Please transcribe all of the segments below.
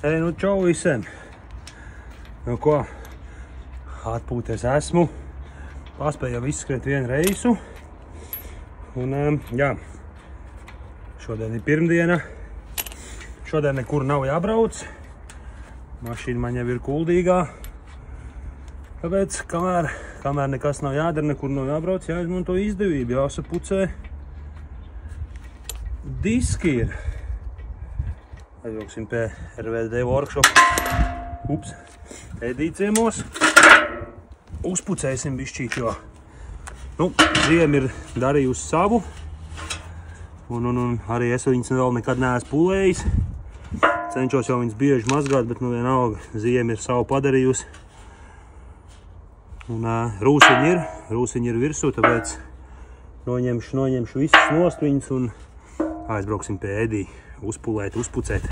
Nu čau visiem. Nu ko, atpūties esmu. Paspēju jau izskriet vienu reisu. Un jā, šodien ir pirmdiena. Šodien nekur nav jābrauc. Mašīna man jau ir kuldīgā. Tāpēc, kamēr nekas nav jādara, nekur nav jābrauc, jāizmanto izdevību, jāsapucē. Diski ir. Aizbrauksim pie RVD workshop. Ups, ēdīciemos. Uzpucēsim bišķīt, jo ziema ir darījusi savu. Un arī es viņas vēl nekad neesmu pulējis. Cenšos jau viņas bieži mazgāt, bet vienalga ziema ir savu padarījusi. Un rūsiņi ir virsū, tāpēc noņemšu visas nost viņas un aizbrauksim pie Edī. Uzpulēt, uzpucēt,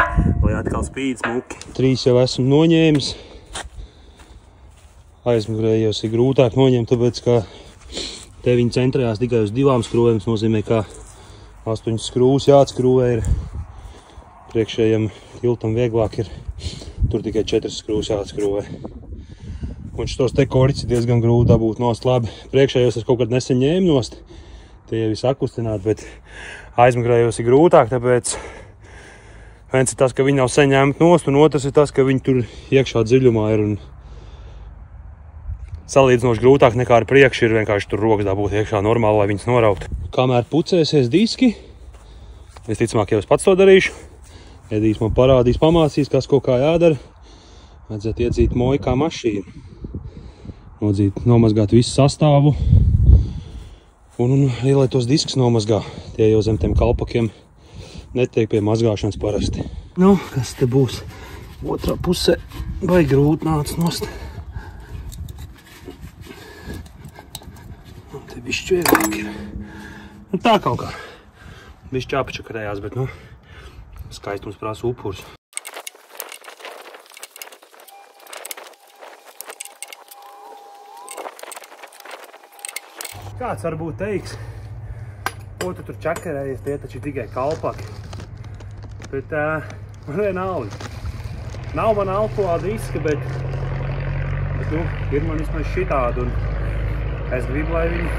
lai atkal spīd smuki. 3 jau esmu noņēmis. Aizmugurējos ir grūtāk noņemt, tāpēc, ka te viņi centrējās tikai uz 2 skrūvēm. Tas nozīmē, ka 8 skrūvas jāatskrūvē ir. Priekšējiem tiltam vieglāk ir. Tur tikai 4 skrūvas jāatskrūvē. Un šitos te koriķis ir diezgan grūti dabūt nost labi. Priekšējos es kaut kad nesen ņēmu nost. Tie jau ir sakustināti, bet aizmugurējos ir grūtāk, tāpēc viens ir tas, ka viņi nav saņēmti nost, un otrs ir tas, ka viņi tur iekšā dziļumā ir un salīdzinoši grūtāk nekā ar priekšu ir vienkārši tur rokas dabūt iekšā normāli, lai viņas norautu. Kamēr pucēsies diski, visticamāk jau es pats to darīšu. Edijs man parādīs, pamācīs, kas kaut kā jādara. Vajadzētu iedzīt moju kā mašīnu. Nomazgāt visu sastāvu. Un arī, lai tos diskus nomazgā. Tie jau zem tiem kalpakiem netiek pie mazgāšanas parasti. Nu, kas te būs? Otrā pusē vai grūti nāc nost. Un te bišķi vieglāk ir. Nu, tā kaut kā. Bišķi apačakarējās, bet skaistums prasa upurs. Kāds varbūt teiks, ko tu tur čakarējies, tie taču tikai kalpaki. Bet man vienalga. Nav man alkohola diska, bet ir man vismaz šitādi. Un es gribu, lai viņi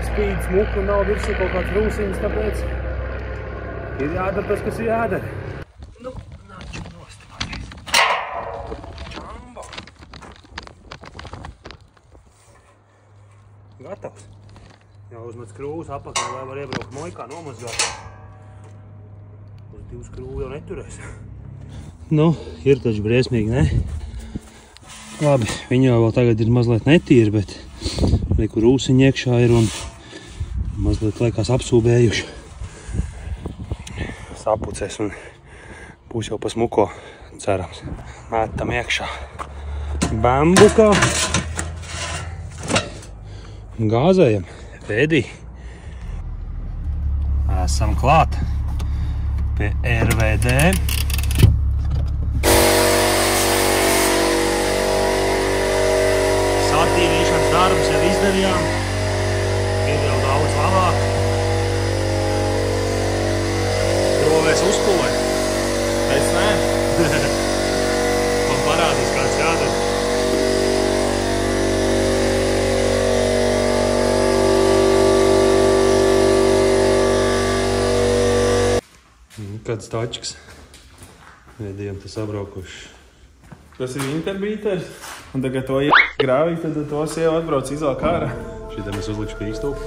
spīd smuku un nav virsū kaut kāds rūsiņas, tāpēc ir jādara tas, kas ir jādara. Nu, nāču nosti patreiz. Čambo. Gatavs. Jau uzmet skrūvus apakaļ, lai var iebraukt mojkā, nomazgāt. Uz 2 skrūvu jau neturēs. Nu, ir taču briesmīgi, ne? Labi, viņi jau vēl tagad ir mazliet netīri, bet kur rūsiņi iekšā ir un mazliet liekas apsūbējuši. Sapucēs un būs jau pa smuko, cerams. Mētam iekšā bambukā. Gāzējam. Pēdī. Esam klāt pie RVD. Satīrīšanas darbus jau izdarījām. Ir jau daudz labāk. Provēs uzpulē. Es nē. Man parādīs, kāds jādara. Kāds tačks. Viediem tas apbraukuši. Tas ir interbīters. Un tagad to grāvī, tad to sieva atbrauc izvēl kārā. Šitam es uzlikšu pie īstūpu.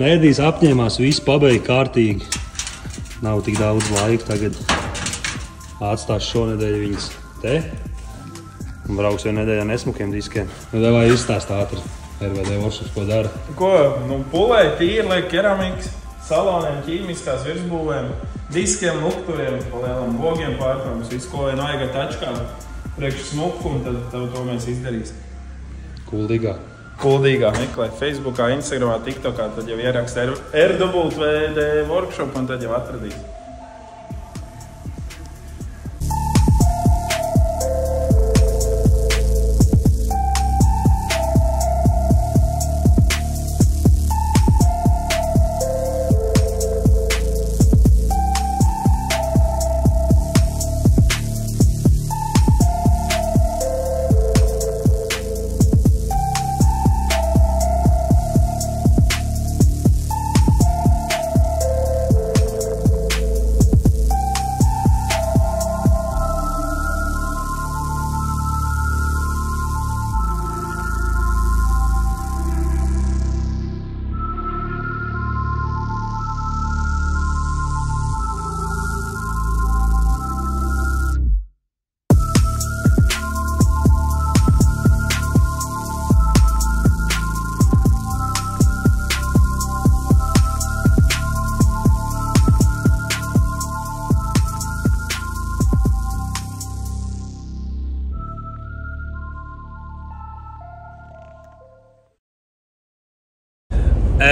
Mēdīs apņēmās visu pabeigt kārtīgi. Nav tik daudz laika tagad. Atstās šonedēļ viņas te. Un brauks jau nedēļā nesmukiem diskiem. Nu, vai izstāst ātri RVD workshops, ko dara? Ko? Nu, pulē, tīri, liek keramikas, saloniem, ķīmiskās virsbūvēm, diskiem, lukturiem, palielam bogiem pārprams, visu, ko vien vajag ar tačkām, priekš smuku, un tad to mēs izdarīsim. Kuldīgā. Kuldīgā meklē Facebookā, Instagramā, TikTokā, tad jau ieraksta RWD workshop, un tad jau atradīs.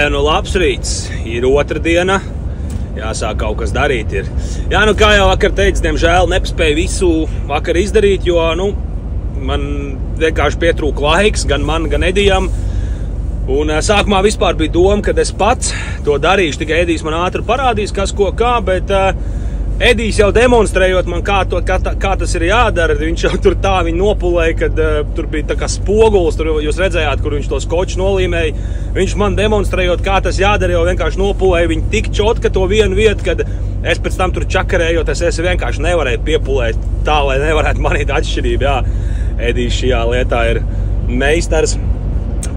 Nu, labs rīts, ir otrdiena, jāsāk kaut kas darīt ir. Jā, nu kā jau vakar teicu, diemžēl nepaspēju visu vakar izdarīt, jo, nu, man vienkārši pietrūka laiks, gan man, gan Edijam. Un sākumā vispār bija doma, kad es pats to darīšu, tikai Edijs man ātri parādīs, kas ko kā, bet Edijs jau demonstrējot man, kā tas ir jādara, viņš jau tur tā viņu nopulēja, kad tur bija tā kā spogulis, tur jūs redzējāt, kur viņš to skoču nolīmēja. Viņš man demonstrējot, kā tas jādara, jau vienkārši nopulēja viņu tik čotka to vienu vietu, kad es pēc tam tur čakarējot, es vienkārši nevarēju piepulēt tā, lai nevarētu manīt atšķirību. Jā, Edijs šajā lietā ir meistars,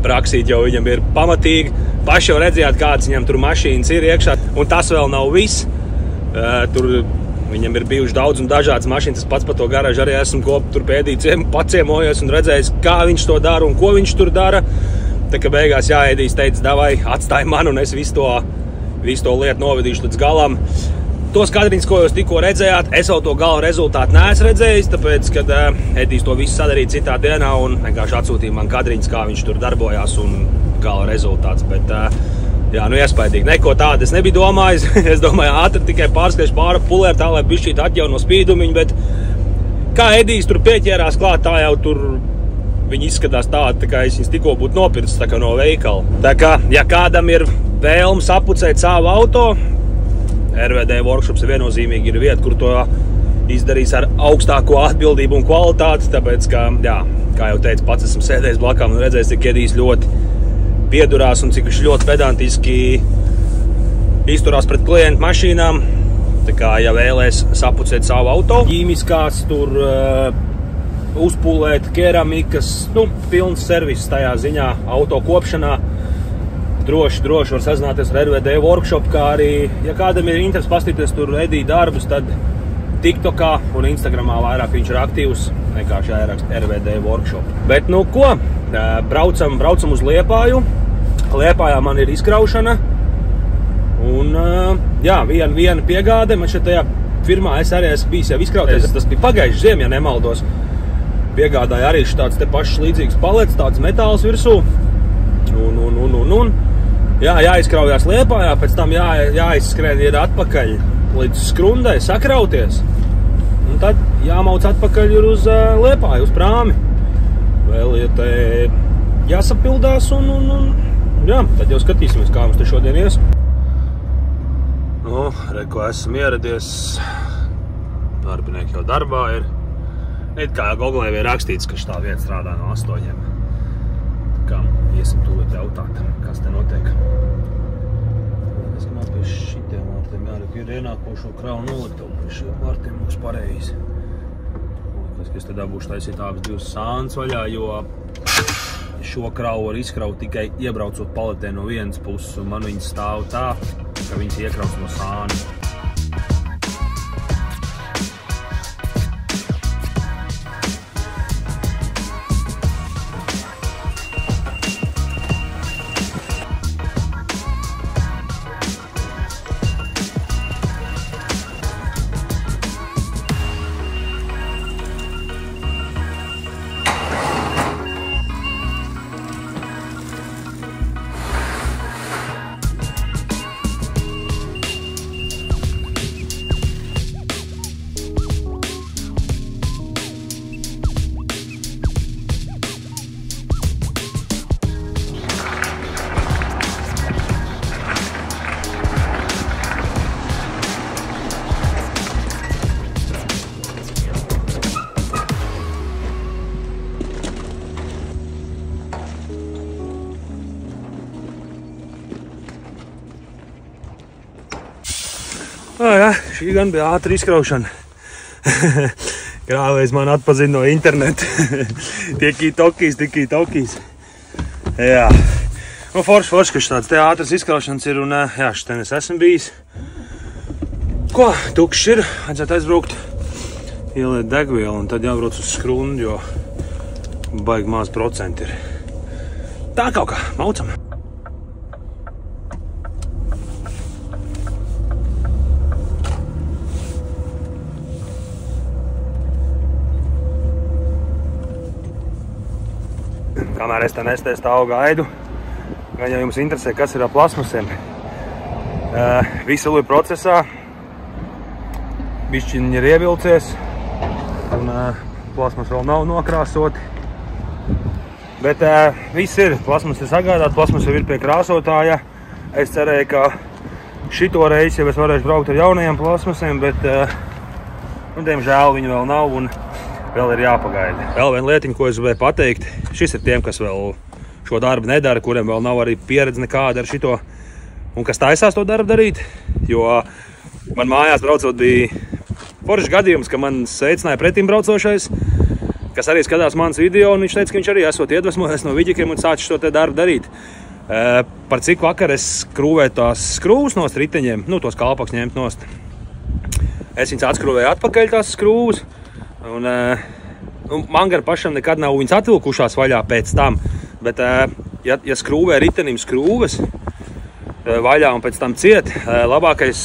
praksīt jau viņam ir pamatīgi. Paši jau redzējāt, kādas viņam tur mašīnas ir iekšā, un tas vēl nav viss. Tur viņam ir bijuši daudz un dažādas mašīnas, es pats pa to garāžu arī esmu tur pēdī paciemojies un redzējis, kā viņš to dara un ko viņš tur dara. Tā kā beigās Edijs teica, davai, atstāj man un es visu to lietu novedīšu līdz galam. Tos kadriņus, ko jūs tikko redzējāt, es jau to gala rezultātu neesmu redzējis, tāpēc, kad Edijs to visu sadarīja citā dienā un vienkārši atsūtīja man kadriņus, kā viņš tur darbojās un gala rezultāts. Bet, jā, nu iespaidīgi. Neko tādu es nebiju domājis. Es domāju, ātri tikai pārskatīšu pāri pulēru tā, lai bišķīt atjauno spīdumiņu, bet kā Edijs tur pieķērās klāt, tā jau tur viņi izskatās tā kā es viņas tikko būtu nopircis tā kā no veikala. Tā kā, ja kādam ir vēlms apucēt savu auto, RVD workshops viennozīmīgi ir vieta, kur to izdarīs ar augstāko atbildību un kvalitāti, tāpēc, ka, jā, kā jau teicu, pats esmu sēdējis blakām un redzējis, cik Edijs ļoti piedurās un cik viņš ļoti pedantiski izturās pret klientu mašīnām. Tā kā, ja vēlēs sapucēt savu auto, ķīmiskās, tur uzpūlēt, keramikas, nu, pilns servis tajā ziņā auto kopšanā. Droši var sazināties ar RVD workshop, kā arī, ja kādam ir interesi pastīties tur Edija darbus, tad TikTokā un Instagramā vairāk viņš ir aktīvs, vienkārši jāieraksta RVD workshop. Bet, nu, ko? Braucam uz Liepāju. Liepājā man ir izkraušana. Un, jā, viena piegāde. Man šeit tajā firmā es arī esmu bijis jau izkrauties. Tas bija pagājuši ziem, ja nemaldos. Piegādāja arī tāds te pašs līdzīgs palets, tāds metāls virsū. Un. Jā, jāizkraujās Liepājā, pēc tam jāizskrien ir atpakaļ līdz Skrundai, sakrauties. Un tad jāmauc atpakaļ ir uz Liepāju, uz prāmi. Vēl ir te jāsapildās un jā, tad jau skatīsimies, kā mums te šodien ies. Nu, reko esam ieradies. Darbinieki jau darbā ir. It kā Googlē bija rakstīts, ka šitā vieta strādā no 8. Tā kā iesim tūlīt jautāt, kas te notiek. Es domāju, pie šitiem vārtiem jārek ir ienākošo kravu noliktavu. Pie šiem vārtiem mums pareizi. Es te dabūšu taisīt abas divas sānas vaļā, jo šo kravu var izkraut tikai iebraucot paletē no vienas puses, un man viņas stāv tā, ka viņas iekrauts no sāna. Jā, šī gan bija ātra izkraušana. Krāvējs man atpazina no interneta. Tikī tokīs. Jā. Nu, forši, ka tāds te ātras izkraušanas ir, un jā, šitien es esmu bijis. Ko, tukšs ir, vajadzētu aizbraukt, ieliet degvielu, un tad jābrauc uz Skrundu, jo baigi maz procenti ir. Tā kaut kā, maucam. Kamēr es te nestē stāvu gaidu, gan ja jums interesē, kas ir ar plasmasiem. Visi ir procesā, bišķiņi ir ievilcies, un plasmas vēl nav nokrāsoti. Bet viss ir, plasmas ir sagādāt, plasmas jau ir pie krāsotāja. Es cerēju, ka šito reizi jau es varēšu braukt ar jaunajiem plasmasiem, bet, diemžēl viņi vēl nav, un vēl ir jāpagaida. Vēl viena lietiņa, ko es gribēju pateikt, šis ir tiem, kas vēl šo darbu nedara, kuriem vēl nav arī pieredze nekāda ar šito, un kas taisās to darbu darīt, jo man mājās braucot bija foršs gadījums, ka man sveicināja pretim braucošais, kas arī skatās mans video, un viņš teica, ka viņš arī esot iedvesmojies no viģikiem un sācis šo te darbu darīt. Par cik vakar es skrūvēju tās skrūvas nost riteņiem, nu tos kalpaks ņemt nost. Es viņas atskrūvēju atpakaļ tās skrūvas, un man gar pašam nekad nav viņas atvilkušās vaļā pēc tam, bet ja skrūvē ritenim skrūves vaļā un pēc tam ciet, labākais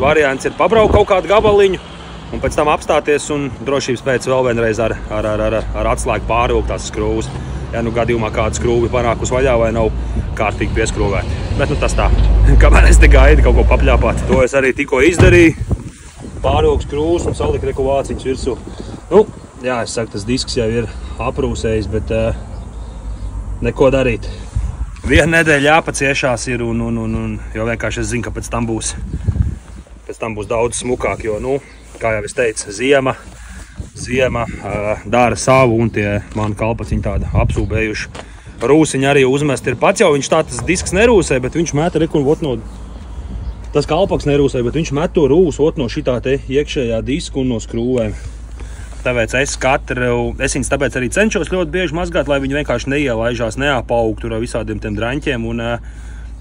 variants ir pabraukt kaut kādu gabaliņu un pēc tam apstāties un drošības pēc vēl vienreiz ar atslēgu pārvilkt tās skrūves. Ja nu gadījumā kāda skrūve panākus vaļā vai nav kārtīgi pieskrūvēta. Bet nu tas tā, kamēr es te gaidu kaut ko papļāpāt, to es arī tikko izdarīju. Pārvilku skrūves un saliku reku vāciņus virsū. Nu, jā, es saku, tas disks jau ir aprūsējis, bet neko darīt. Vienu nedēļu jāpaciešās ir, un jo vienkārši es zinu, ka pēc tam būs daudz smukāk, jo, nu, kā jau es teicu, ziema dara savu, un tie mani kalpaciņi tāda apsūbējuši. Rūsiņi arī uzmest ir pats jau, viņš tā tas disks nerūsē, bet viņš met reku no... Tas kalpaks nerūsē, bet viņš met to rūsu no šitā te iekšējā disku un no skrūvēm. Tāpēc es viņas tāpēc arī cenšos ļoti bieži mazgāt, lai viņi vienkārši neielaižās, neapaug tur ar visādiem tiem draņķiem. Un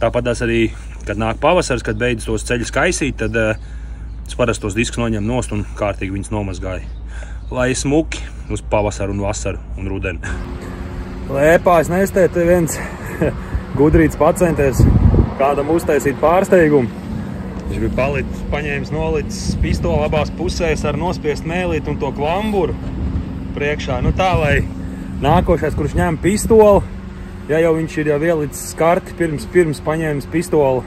tāpatās arī, kad nāk pavasars, kad beidzas tos ceļus kaisīt, tad es parasti tos diskus noņem nost un kārtīgi viņas nomazgāju. Lai smuki uz pavasaru un vasaru un rudeni. Lēpā es nestēt, te viens gudrīts pacenties kādam uztaisīt pārsteigumu. Viņš bija paņēmis nolicis pistoli abās pusēs ar nospiest mēlīt un to klamburu priekšā. Nu tā, lai nākošais, kurš ņem pistoli, ja jau viņš ir jau ielicis karti pirms paņēmis pistoli,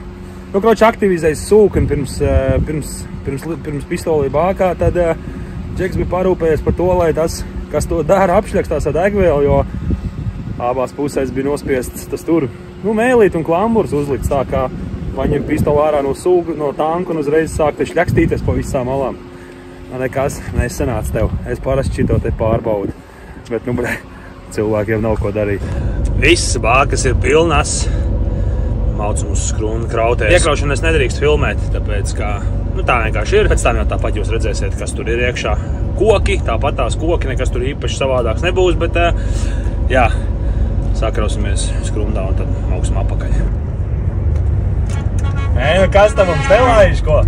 nu, kroči aktivizējis sūkni pirms pistolī bākā, tad Džeks bija parūpējies par to, lai tas, kas to dara, apšļakstās ar degvielu, jo abās pusēs bija nospiests tas tur, nu, mēlīt un klamburs uzlikts tā kā, paņem pistoli ārā no sūga, no tanka un uzreiz sāk te šļakstīties pa visām malām. Nekas, nesanāc tev. Es parasti šito te pārbaudu. Bet, nu, cilvēkiem nav ko darīt. Viss bākas ir pilnas. Maucam uz skrūnu krautēs. Iekraušanu es nedrīkst filmēt, tāpēc, ka, nu, tā vienkārši ir. Pēc tam jau tāpat jūs redzēsiet, kas tur ir iekšā. Koki, tāpat tās koki, nekas tur īpaši savādāks nebūs, bet, jā, sakrausimies skrundā un tad mauksim apakaļ. Kas tam mums nelaiž, ko?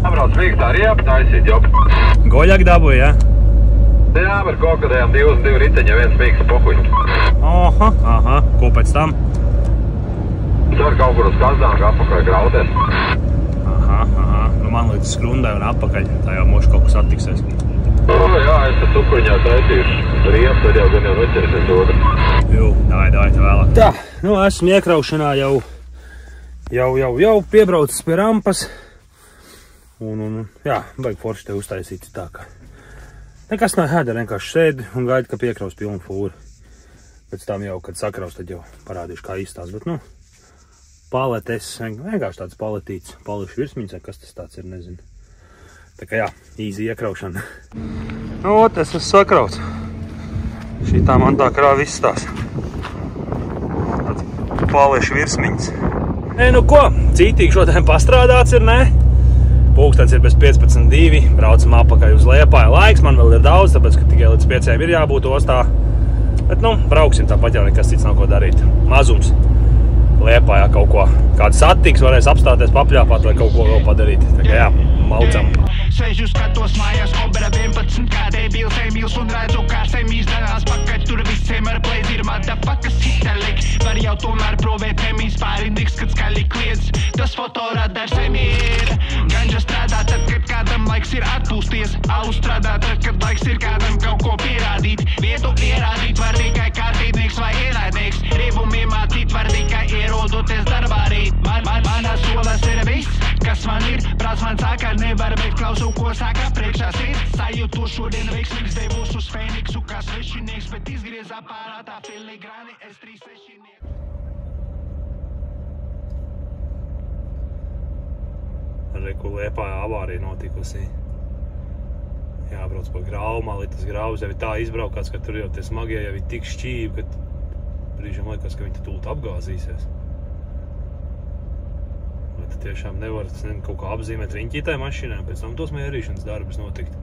Abrauc mīkstā riepa, taisīt jopu. Goļāk dabūja, ja? Jā, par kokadējām 2 riteņi, viens mīksts pohuļs. Aha, ko pēc tam? Tur kaut kur uz kazdām, kā apakaļ grautēs. Aha, nu man līdz skrundai un apakaļ, tā jau moši kaut kas attiksies. Jā, es te cukuriņā taisīšu riepu, tad jau gan jau noķersies dodu. Jū, dāj, te vēlāk. Tā, nu esmu iekraušanā jau piebraucis pie rampas. Un jā, baigi forši te uztaisīts tā, ka nekas nav jādara, vienkārši sēdi un gaidi, ka piekraus pilnu fūru. Pēc tam jau, kad sakraus, tad jau parādīšu, kā īstās, bet, nu, paletes, vienkārši tāds paletīts, pališu virsmiņas, kas tas tāds ir, nezinu. Tā kā jā, īzi iekraušana. Nu, es esmu sakrauts. Šitā man tā krāva izstās. Tāds pališu virsmiņas. Nu ko, cītīgi šodien pastrādāts ir, ne? Pūkstens ir bez 15.2, braucam apakaļ uz Liepāju. Laiks man vēl ir daudz, tāpēc, ka tikai līdz 5 ir jābūt ostā. Bet, nu, brauksim, tāpat jau nekas cits nav ko darīt. Mazums Liepājā kaut ko, kāds satiks, varēs apstāties, papļāpāt vai kaut ko vēl padarīt. Tā kā jā, maucam. Svežu skatos mājās, Kobra 11, kā debils Emils un redzu, kā semīs danās pakaļ. Tur visiem ar plēzi ir madafakas hitelik. Var jau tomēr provēt emīs pārindiks, kad skaļi kliedz. Tas fotoradars ir. Ganža strādā tad, kad kādam laiks ir atpūsties. Alu strādā tad, kad laiks ir kādam kaut ko pierādīt. Vietu ierādīt var tikai kārtībnieks vai ierādnieks. Riebumi mācīt var tikai ierodoties darbā rīt. Manas solas ir viss, kas man ir. Prāts man saka, nevar bet klausu, ko saka priekšā sirds. Sajūtu šodien veiksmīgs devos uz Fēniksu, kā svešinieks, bet izgriez aparātā filigrāni S36. Reku Liepājā avārija notikusi. Jābrauc pa graumali, tas grauz jau ir tā izbraukāts, ka tur jau tie smagie jau ir tik šķīvi, ka brīžam liekas, ka viņi tūlīt apgāzīsies. Vai tu tiešām nevar kaut kā apzīmēt riņķītai mašīnām, pēc tam tos mērīšanas darbus notikt.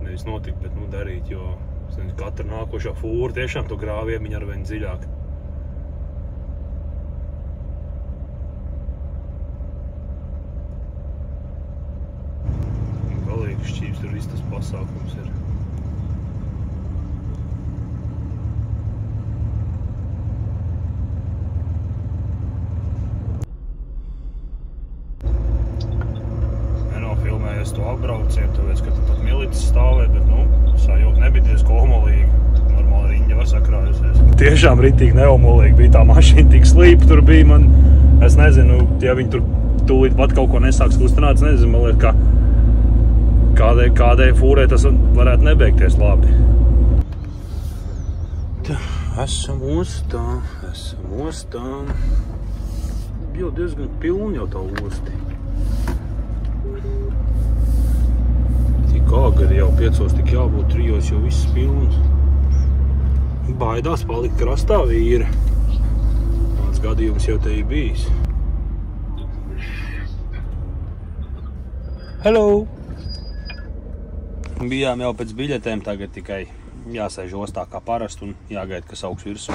Nevis notikt, bet nu darīt, jo katra nākošā fūra tiešām to grāviemiņu arvien dziļāk. Galīgi šķības, tur viss tas pasākums ir. Nenofilmējies to apbraucienu, tāpēc, ka tu pat milicis stāvē, bet, nu, sajūt nebija diezko omolīgi. Normāli riņģa var sakrājusies. Tiešām ritīgi neomolīgi bija tā mašīna, tik slīpa tur bija man. Es nezinu, ja viņi tur tūlīt pat kaut ko nesāks kustināt, es nezinu, man liek, ka kādai fūrē tas varētu nebeigties labi. Tā, esam ostā. Jau diezgan pilni jau tā osti. Tik āgari jau 5 tik jābūt, 3 jau viss pilns. Baidās palikt krastā vīri. Tāds gadījums jau te ir bijis. Hello! Bijām jau pēc biļetēm, tagad tikai jāsēž ostā kā parasti un jāgaida, kas augs virsū.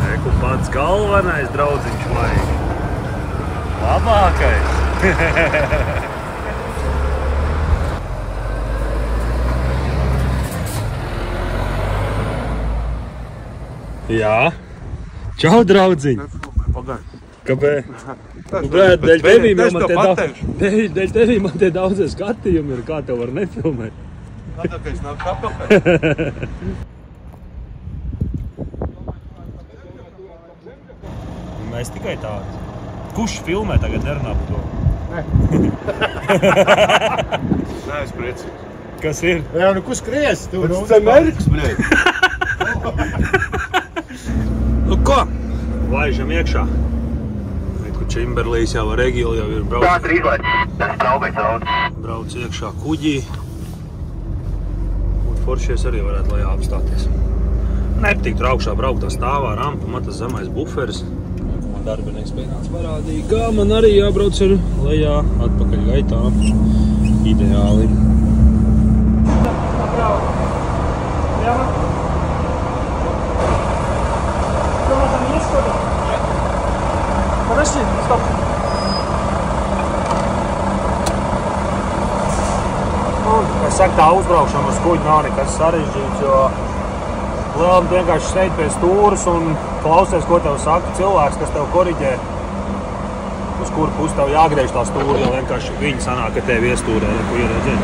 Reku pats galvenais draudziņš vajag. Labākais! Jā. Čau, draudziņ! Kāpēc? Dēļ tevī man te daudzie skatījumi ir, kā tev var nefilmēt. Atakaļ nāk apakaļ. Mēs tikai tādi. Kurš filmē tagad nerunā par to? Nē, es priecīgs. Kas ir? Jā, nu kur skries? Tas ir Amerikas, bļēd. Nu ko? Laižam iekšā. Kur Čimberlijs jau ar Egilu jau ir brauc iekšā kuģī. Un foršies arī varētu lejā apstāties. Nepatīk tur augšā braukt tā stāvā rampa, man tas zemais buferis. Man darbinieks pienāca parādīja, kā man arī jābrauc ar lejā atpakaļ gaitā. Ideāli. Подожди, стоп. Es saku, tā uzbraukšana uz kuģi nav nekas sarežģīts, jo lielam vienkārši steid pie stūras un klausies, ko tev saka cilvēks, kas tev koriģē, uz kuru pusi tev jāgriež tā stūra, jo vienkārši viņi sanāk, ka tev iestūrē, ko ieredzēt.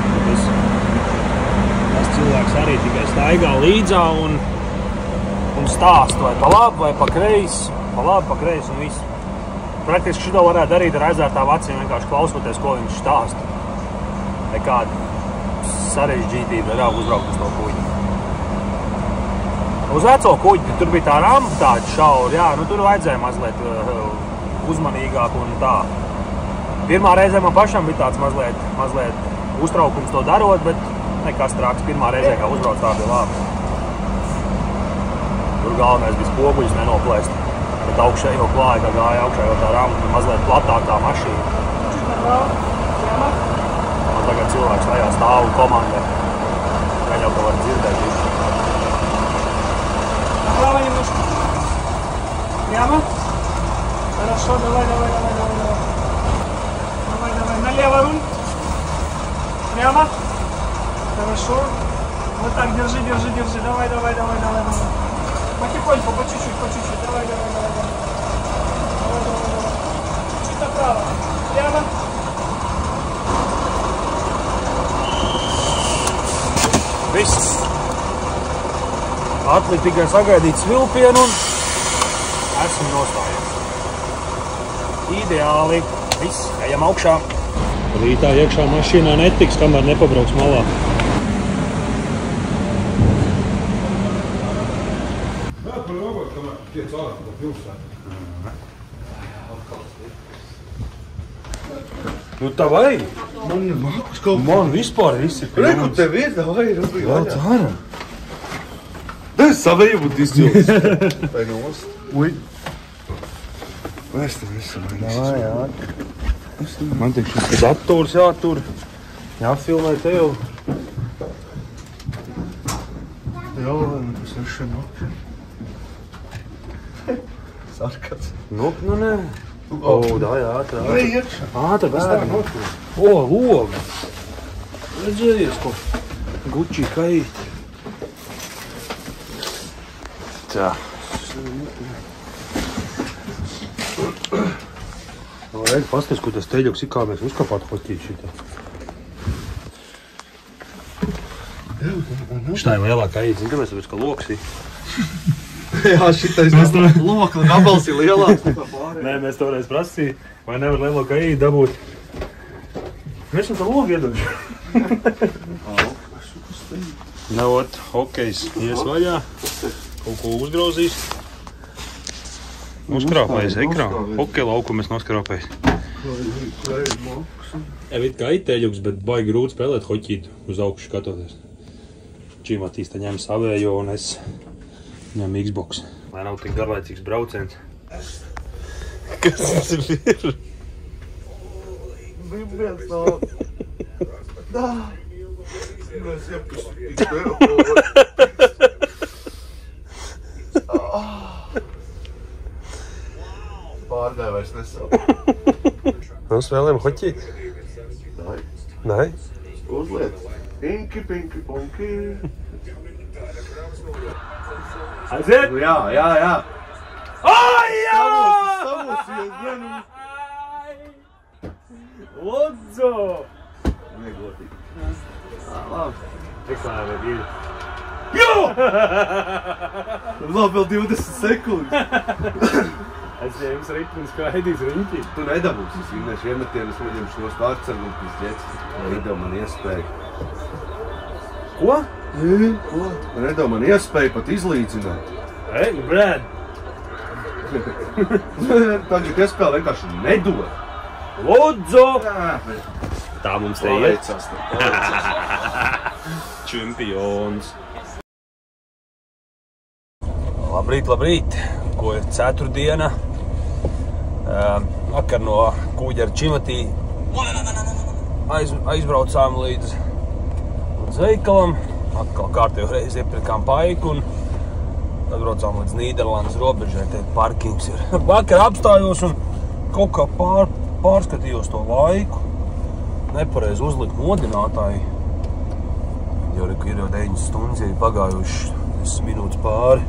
Tas cilvēks arī tikai staigā līdzā un stāst vai pa labi, vai pa kreisi, un viss. Praktiski šito varētu darīt ar aizvērtām acīm, vienkārši klausoties, ko viņš stāsta. Nekāda sarežģītība ir uzbraukt uz to kuģi. Uz veco kuģi, tur bija tā rampa tāda šaura, jā, nu tur vajadzēja mazliet uzmanīgāk un tā. Pirmā reizē man pašam bija tāds mazliet uztraukums to darot, bet nekas trāks. Pirmā reizē, kā uzbrauc, tā bija labi. Tur galvenais bija spoguļus nenoplēst. Bet augšējo klāja, kā gāja augšējo tā rampa, mazliet platāk tā mašīna. Man tagad cilvēks tajā stāv un komandē. Gan jau, ka var dzirdēt visu. Направо немножко. Прямо. Хорошо, давай. Давай. Налево руль. Прямо. Хорошо. Вот так, держи. Давай. Потихоньку, по чуть-чуть. Давай. Чуть направо. Прямо. Viss. Atlika tikai sagaidīt svilpienu un esmu nostājies. Ideāli. Viss, ejam augšā. Rītā iekšā mašīnā netiks, kamēr nepabrauks malā. Nu tā vajag. Man vispār viss ir pilns. Reku tev ir, davai, rūpīgi vaļā. Jā, tā. Da es savējot izjūtas. Vai nost? Ui. Mēs tev esam. Jā. Man tik šis dators jātur. Jāfilmē tev. Jā, man tas ir šeit nokļa. Sarkats. Nu nē. O, da, jā, ātrāk. Vai iekšā? Ātrāk, bērni. O, loga. Redzējies, ko Gucci kait. Tā. Vajag pasties, ko tas teļoks ir, kā mēs uzkapāt hoķīt šitā. Šitā ir lielā kaita, zin, ka mēs tāpēc, ka loks ir. Jā, šitais lokla gabals ir lielāks. Nē, mēs toreiz prasīja, vai nevar lielo kaīti dabūt. Mēs jau tā logu iedošu. Navot, hokejs ies vaļā, kaut ko uzgrauzīs. Uzkrāpējis ekrānu. Hokeja lauku mēs noskrāpējis. Evit kā iteļuks, bet baigi grūti spēlēt hoķīt uz augšu skatoties. Čīmatīs te ņem savējo un es ņem Xbox. Lai nav tik garlaicīgs brauciens. Kas tas ir? Viens nav. Da. Mēs iepuši. Pārgāja vairs nesaukt. Mēs vēlējam hoķīt? Nē. Nē? Uzliet. Pinki, punki. Aiziet? Jā. Ai, jā! Savosies, vienu. Lodzo! Negodīgi. Labi. Ekslēmi ir dziļi. Jā! Labi, vēl 20 sekundes. Es jums ritmu skaidīju riņķi. Tu nedabūsi, es vienkārši iemetienu, es noņemšu tos pārceru un pizģēts. Nedod man iespēju. Ko? Ko? Nedod man iespēju pat izlīdzināt. Ei, nu brēd! Tagad iespēja vienkārši nedod. Lūdzu! Jā, Tā mums te iet. Čempions. Labrīt, labrīt. Ko ir ceturtdiena. Vakar no Kūģera Čimatī aizbraucām līdz veikalam. Atkal kārtējo reizi iepirkām paiku un atbraucām līdz Nīderlandes robežai. Te parkings ir. Vakar apstājos un kaut kā pārskatījos to laiku. Nepareizi uzlikt modinātāju. Ir jau 9 stundas, ja ir pagājuši 10 minūtes pāri.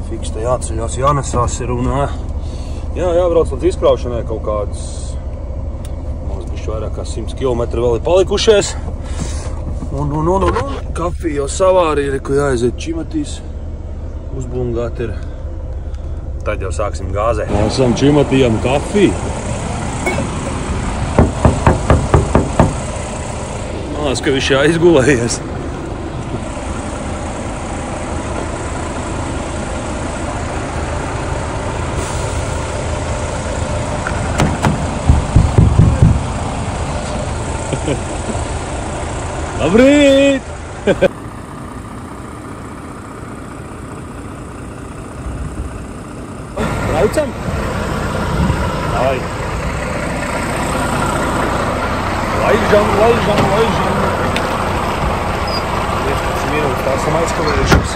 Fiks te jāceļās, jānesās ir un jābrauc līdz izkraušanai kaut kādas, mums bišķi vairāk kā 100 kilometri vēl ir palikušies. Un kafija jau savārīja, ko jāaiziet Čimatīs, uzbungāt ir. Tad jau sāksim gāzē. Esam Čimatījam kafiju. Man liekas, ka viņš aizgulējies. Labrīt! Braucam? Ai. Laižam. 15 minūtes, tā esam aizkavējušies.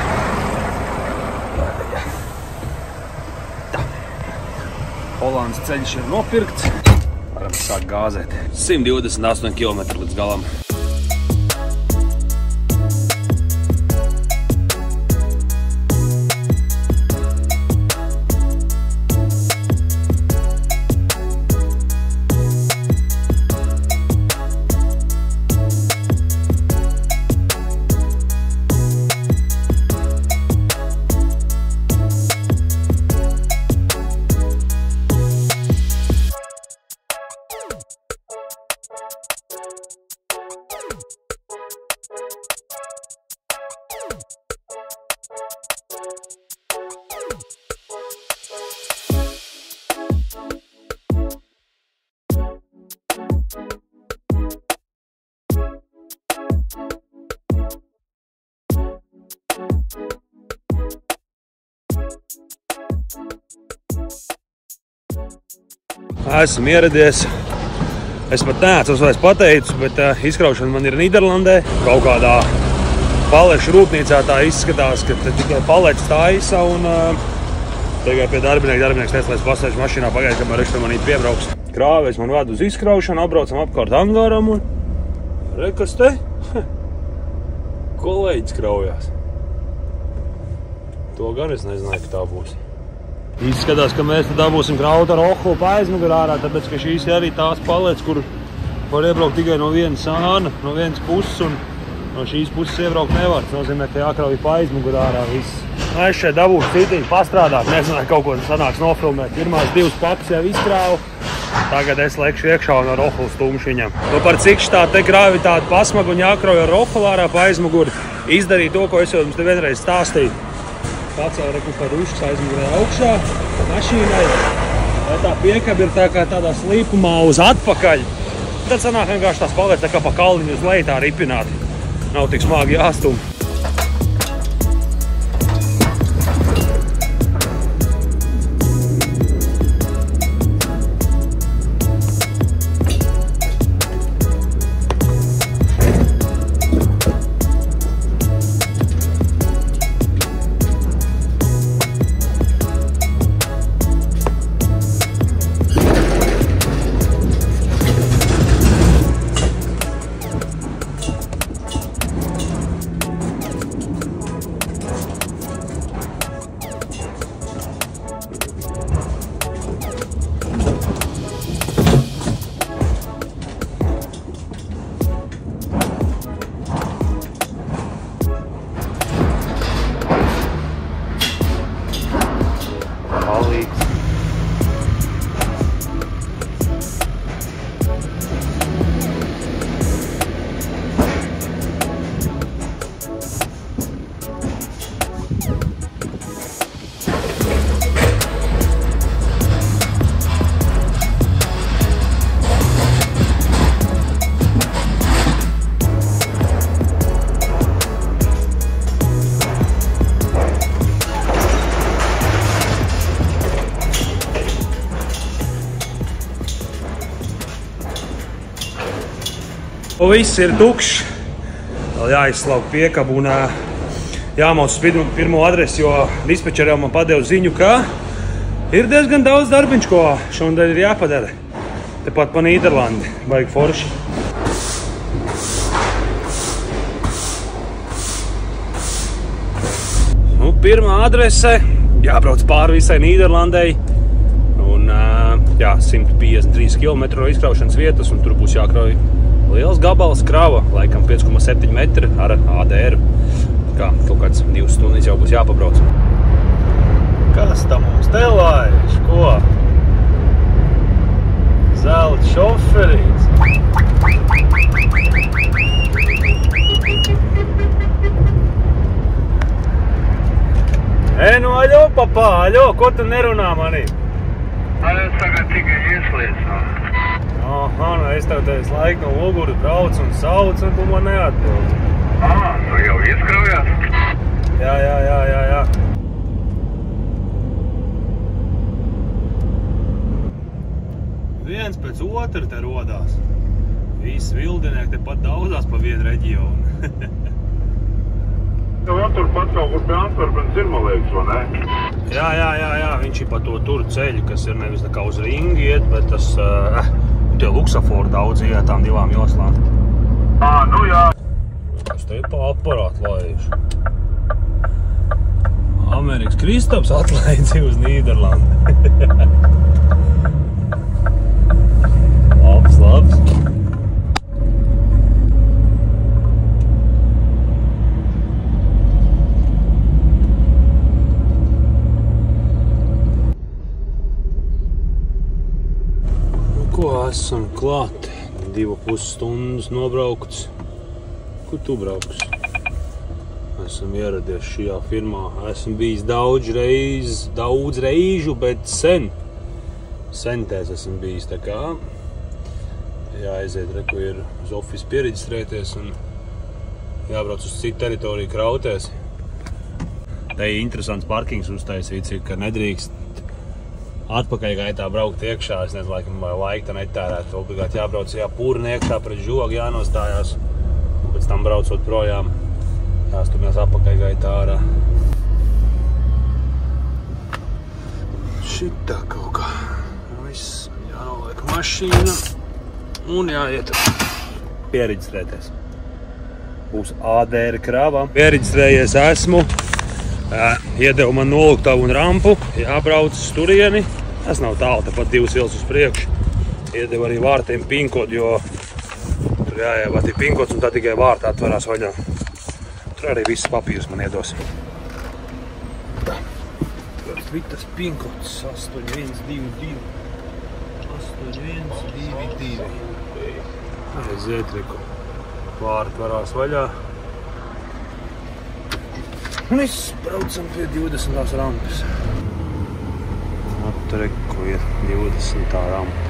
Tā. Holandas ceļš ir nopirkts. Varam sākt gāzēt. 128 km līdz galam. Esmu ieradies. Es pat neatceros, vai es pateicu, bet izkraušana man ir Nīderlandē. Kaut kādā palešu rūpnīcā tā izskatās, ka tikai palečs taisa un tikai pie darbinieks teica, lai es pasēžu mašīnā pagaidu, kamēr viņš manī piebrauks. Krāvējs man vada uz izkraušanu, apbraucam apkārt angāram un rekas te. Kolēģis kraujās. To gan es nezināju, ka tā būs. Izskatās, ka mēs dabūsim krautu ar ohlu pa aizmugurā ārā, tāpēc, ka šīs ir arī tās palets, kur var iebraukt tikai no vienas sāna, no vienas puses, un no šīs puses iebraukt nevar. Tas nozīmē, ka jākrauj pa aizmugurā ārā viss. Es šeit dabūšu citīgi pastrādāt, nezināju, kaut ko sanāks nofilmēt. Pirmās 2 pakas jau izkrāvu, tagad es lekšu iekšā un ar ohlu stumšu viņam. Nu par cik tā te gravitāte pasmaga un jākrauj ar ohlu ārā pa aizmuguri, izdarīja to, ko es jau jums te vienreiz stāstīju. Pacēl reku par rušas aizmugurē augšā mašīnai, lai tā piekaba ir tā kā tādā slīpumā uz atpakaļ. Tad sanāk vienkārši tās palets tā kā pa kalniņu uz leju tā ripināti. Nav tik smagi jāstum. Viss ir tukšs. Vēl jāizslauk piekabu un jāmauc uz pirmo adresi, jo dispečeri jau man padeva ziņu, ka ir diezgan daudz darbiņš, ko šodien ir jāpadara. Tepat pa Nīderlandi. Baigi forši. Pirmā adrese, jābrauc pāri visai Nīderlandei un 153 km no izkraušanas vietas, un tur būs jākrauj liels gabals krava, laikam 5,7 metri ar ADR. Kaut kāds 2 stundas jau būs jāpabrauc. Kas tam mums te laiž? Ko? Zelta šoferīts. Nu, aļo, papā, aļo, ko tu nerunā manī? Es tagad tikai iesliecu. Aha, es tev teicu laiku no oguru brauc un sauc, un tu man neatbildi. Tu jau ieskraujās? Jā. Viens pēc otru te rodās. Visi vildinieki te pat daudzās pa vienu reģionu. Jau tur pat kaut kur pie Antverpenes ir, man liekas, vai ne? Jā, viņš ir pa to tur ceļu, kas ir nevis kā uz ringi iet, bet tas, tie luksaforu daudz iet tām 2 joslām. Nu jā. Es te pa aparātu laižu. Amerikas Kristaps atlaidzi uz Nīderlandi. Labs. Ko esam klāti? 2,5 stundas nobraukts. Kur tu brauks? Esam ieradies šajā firmā. Esam bijis daudz reižu, bet sentēs esam bijis, tā kā jāaiziet, ko ir uz office piereģistrēties un jābrauc uz citu teritoriju krautēs. Te ir interesants parkings uztaisīts, ka nedrīkst atpakaļgaitā braukt iekšā, es nezinu, laikam, vai laika netērēt. Obligāti jābrauc pūrni iekšā pret žogu, jānostājās, un pēc tam braucot projām, jāstumjās atpakaļgaitā ārā. Šitā kaut kā. Viss jānoliek mašīna un jāiet piereģistrēties. Būs ADR krava. Piereģistrējies esmu. Iedevu man noluktavu un rampu, jābrauc uz turieni. Tas nav tālu, tepat 2 ielas uz priekšu. Iedevu arī vārtiem pinkodu, jo tur jāievāt ir pinkods un tā tikai vārta atverās vaļā. Tur arī viss papīrs man iedos. Vitas pinkods 8122. 8122. Aiziet, reku. Vārta varās vaļā. Un viss braucam pie 20. rampas. Atreku ir 20. rampa.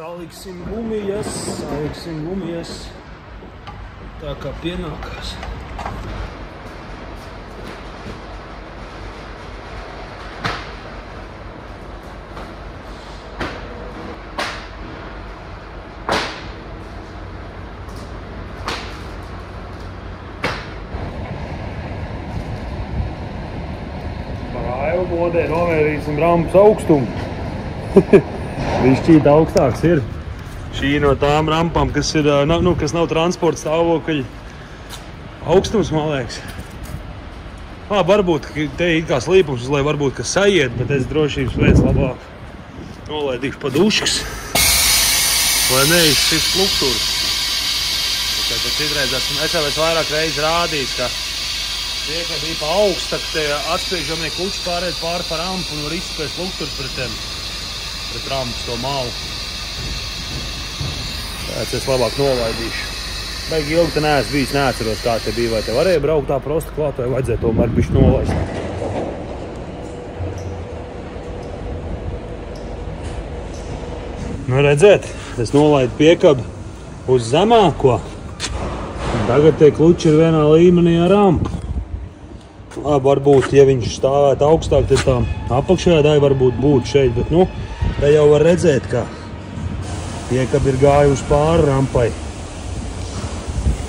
Saliksim gumijas. Tā kā pienākās. Modē novērīsim rampas augstumu. Višķīt augstāks ir. Šī no tām rampām, kas ir, kas nav transporta stāvokļa augstums, man liekas. Varbūt, ka te ir kā slīpums, lai varbūt, ka sajiet, bet es drošības pēc labāk nolaidīšu pa duškas, lai neizsist pluktūras. Citreiz es jau vairāk reizi rādījis, ka tiek bija pa augstu, tad te atspiežamie kuči pārēt pāri pa rampu un var izspēst lukturs pret rampas to malu. Tāds es labāk nolaidīšu. Baigi ilgi te neesmu bijis, neatceros, kā te bija, vai te varēja braukt tā prosta klāt, vai vajadzēja tomēr bišķi nolaist. Nu, redziet, es nolaidu piekabu uz zemāko. Tagad tie kluči ir vienā līmenī ar rampu. Labi, varbūt, ja viņš stāvētu augstāk, tad tā apakšējā daļa varbūt būtu šeit, bet, nu, te jau var redzēt, ka piekaba ir gājusi pāri rampai.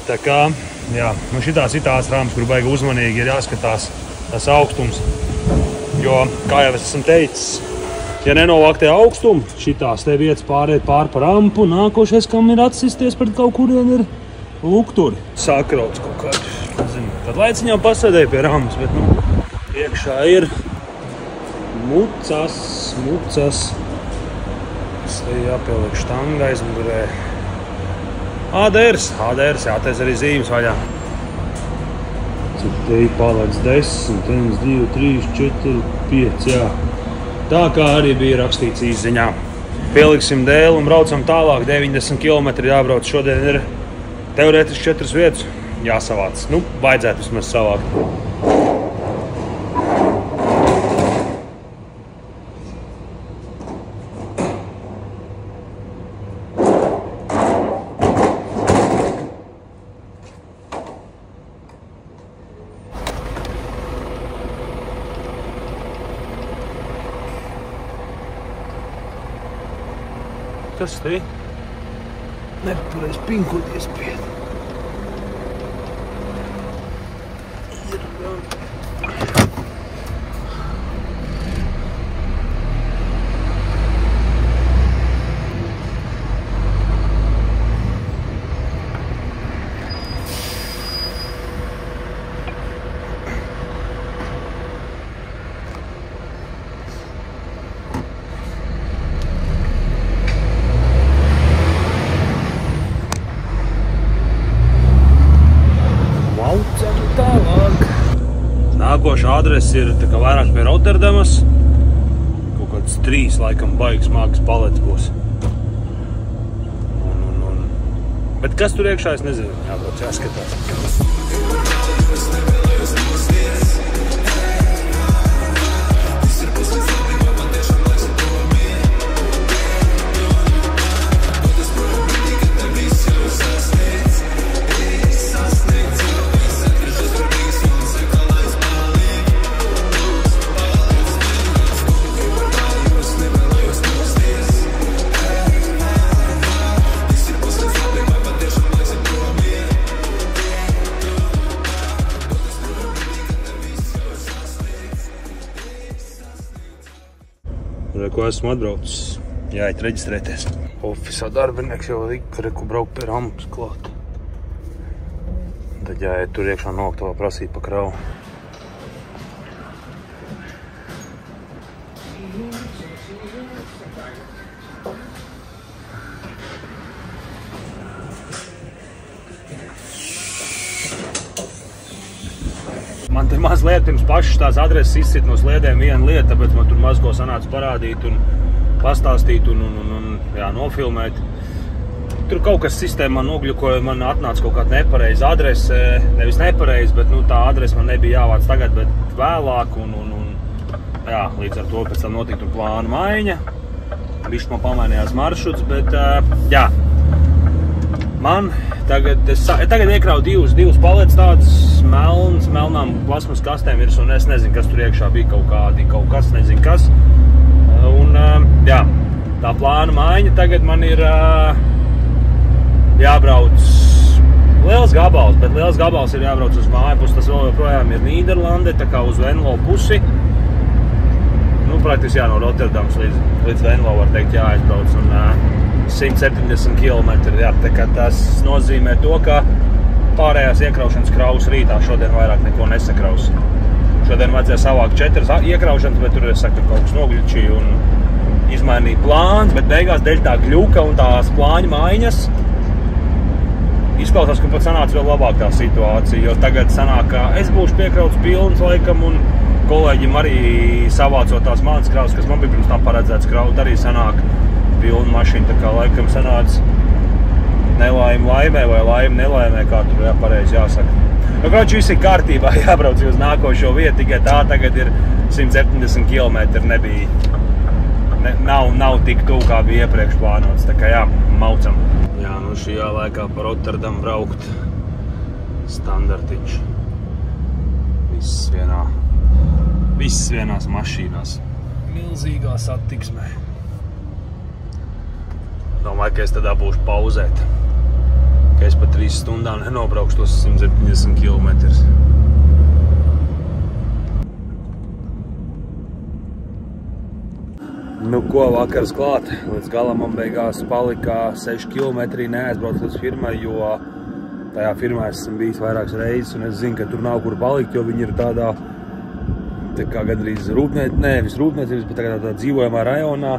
Tā kā, jā, nu šitās ir tās rampas, kur baigi uzmanīgi ir jāskatās tas augstums. Jo, kā jau es esmu teicis, ja nenovāk tie augstumi, šitās te vietas pāriet pāri pa rampu, nākošais, kam ir atsisties pret kaut kurien, ir lukturi. Sakrauts kaut kādu, nezinu, kad laiciņā pasēdēja pie rampas, bet, nu, iekšā ir mucas. Tas ir jāpieliek štanga aizmugurē. ADRs, jātais arī zīmes vaļā. Cik te ir palēdz 10, 1, 2, 3, 4, 5, jā. Tā kā arī bija rakstīts īsziņā. Pieliksim dēli un braucam tālāk, 90 km jābrauc. Šodien ir teorētiski 4 vietas jāsavāc. Nu, vajadzētu vismaz savākt. Kas te? Nepareiz pinkoties pie. Nākošā adrese ir tā kā vairāk pie Rotterdamas. Kaut kāds 3, laikam, baigas mākas palets būs. Bet kas tur iekšā, es nezinu. Jābrauc, jāskatās. Ko esmu atbraucis, jāiet reģistrēties. Ofisā darbinieks jau reku brauk pie rampas klāt. Tad jāiet tur iekšā noktavā prasīt pa kravu. Man te mazliet pirms pašas tās adreses izsit no sliedēm viena lieta, tāpēc man tur maz ko sanāca parādīt un pastāstīt un jā, nofilmēt. Tur kaut kas sistēmā nogļukoja, man atnāca kaut kāda nepareiza adrese, nevis nepareiza, bet nu, tā adrese man nebija jāvāc tagad, bet vēlāk un jā, līdz ar to pēc tam notika tur plāna maiņa. Bišķi man pamainījās maršruts, bet jā. Man tagad iekrauju divas paletes tādas melnām plasmas kastēm virs, un es nezinu, kas tur iekšā bija kaut kas, nezinu kas. Un, jā, tā plāna maiņa tagad man ir jābrauc liels gabals, bet liels gabals ir jābrauc uz māju pusi, tas vēl joprojām ir Nīderlande, tā kā uz Venlo pusi. Nu, praktiski jā, no Rotterdams līdz Venlo var teikt jāaizbrauc, un 170 km, jā, tā kā tas nozīmē to, ka pārējās iekraušanas kraus rītā šodien vairāk neko nesakraus. Šodien vajadzēja savākt 4 iekraušanas, bet tur, es saku, kaut kas nogļučīja un izmainīja plāns, bet beigās dēļ tā gļuka un tās plāņa maiņas izklausās, ka pat sanāca vēl labāk tā situācija, jo tagad sanāk, ka es būšu piekrauts pilns laikam un kolēģim arī savācot tās manas kraus, kas man bija pirms tam paredzēts kraut, arī sanāk pilna mašīna, tā kā laikam sanāca nelaime laimē vai laime nelaimē, kā tur pareizi jāsaka. Nu, kroči, viss ir kārtībā, jābrauc uz nākošo vietu, tikai tā tagad ir 170 km, nav tik tuvu, kā bija iepriekš plānots, tā kā jā, maucam. Jā, nu šajā laikā pa Rotterdam braukt standartiņš. Viss vienās mašīnās. Milzīgā satiksmē. Domāju, ka es tad būšu pauzēt. Ka es pa 3 stundām nenobraukšu tos 170 km. Nu ko, vakars klāt. Līdz galam man beigās palika 6 km neaizbraukt līdz firmai, jo tajā firmā esmu bijis vairākas reizes un es zinu, ka tur nav kur palikt, jo viņi ir tādā tā kā gandrīz nevis rūpniecības, bet tādā dzīvojamā rajonā,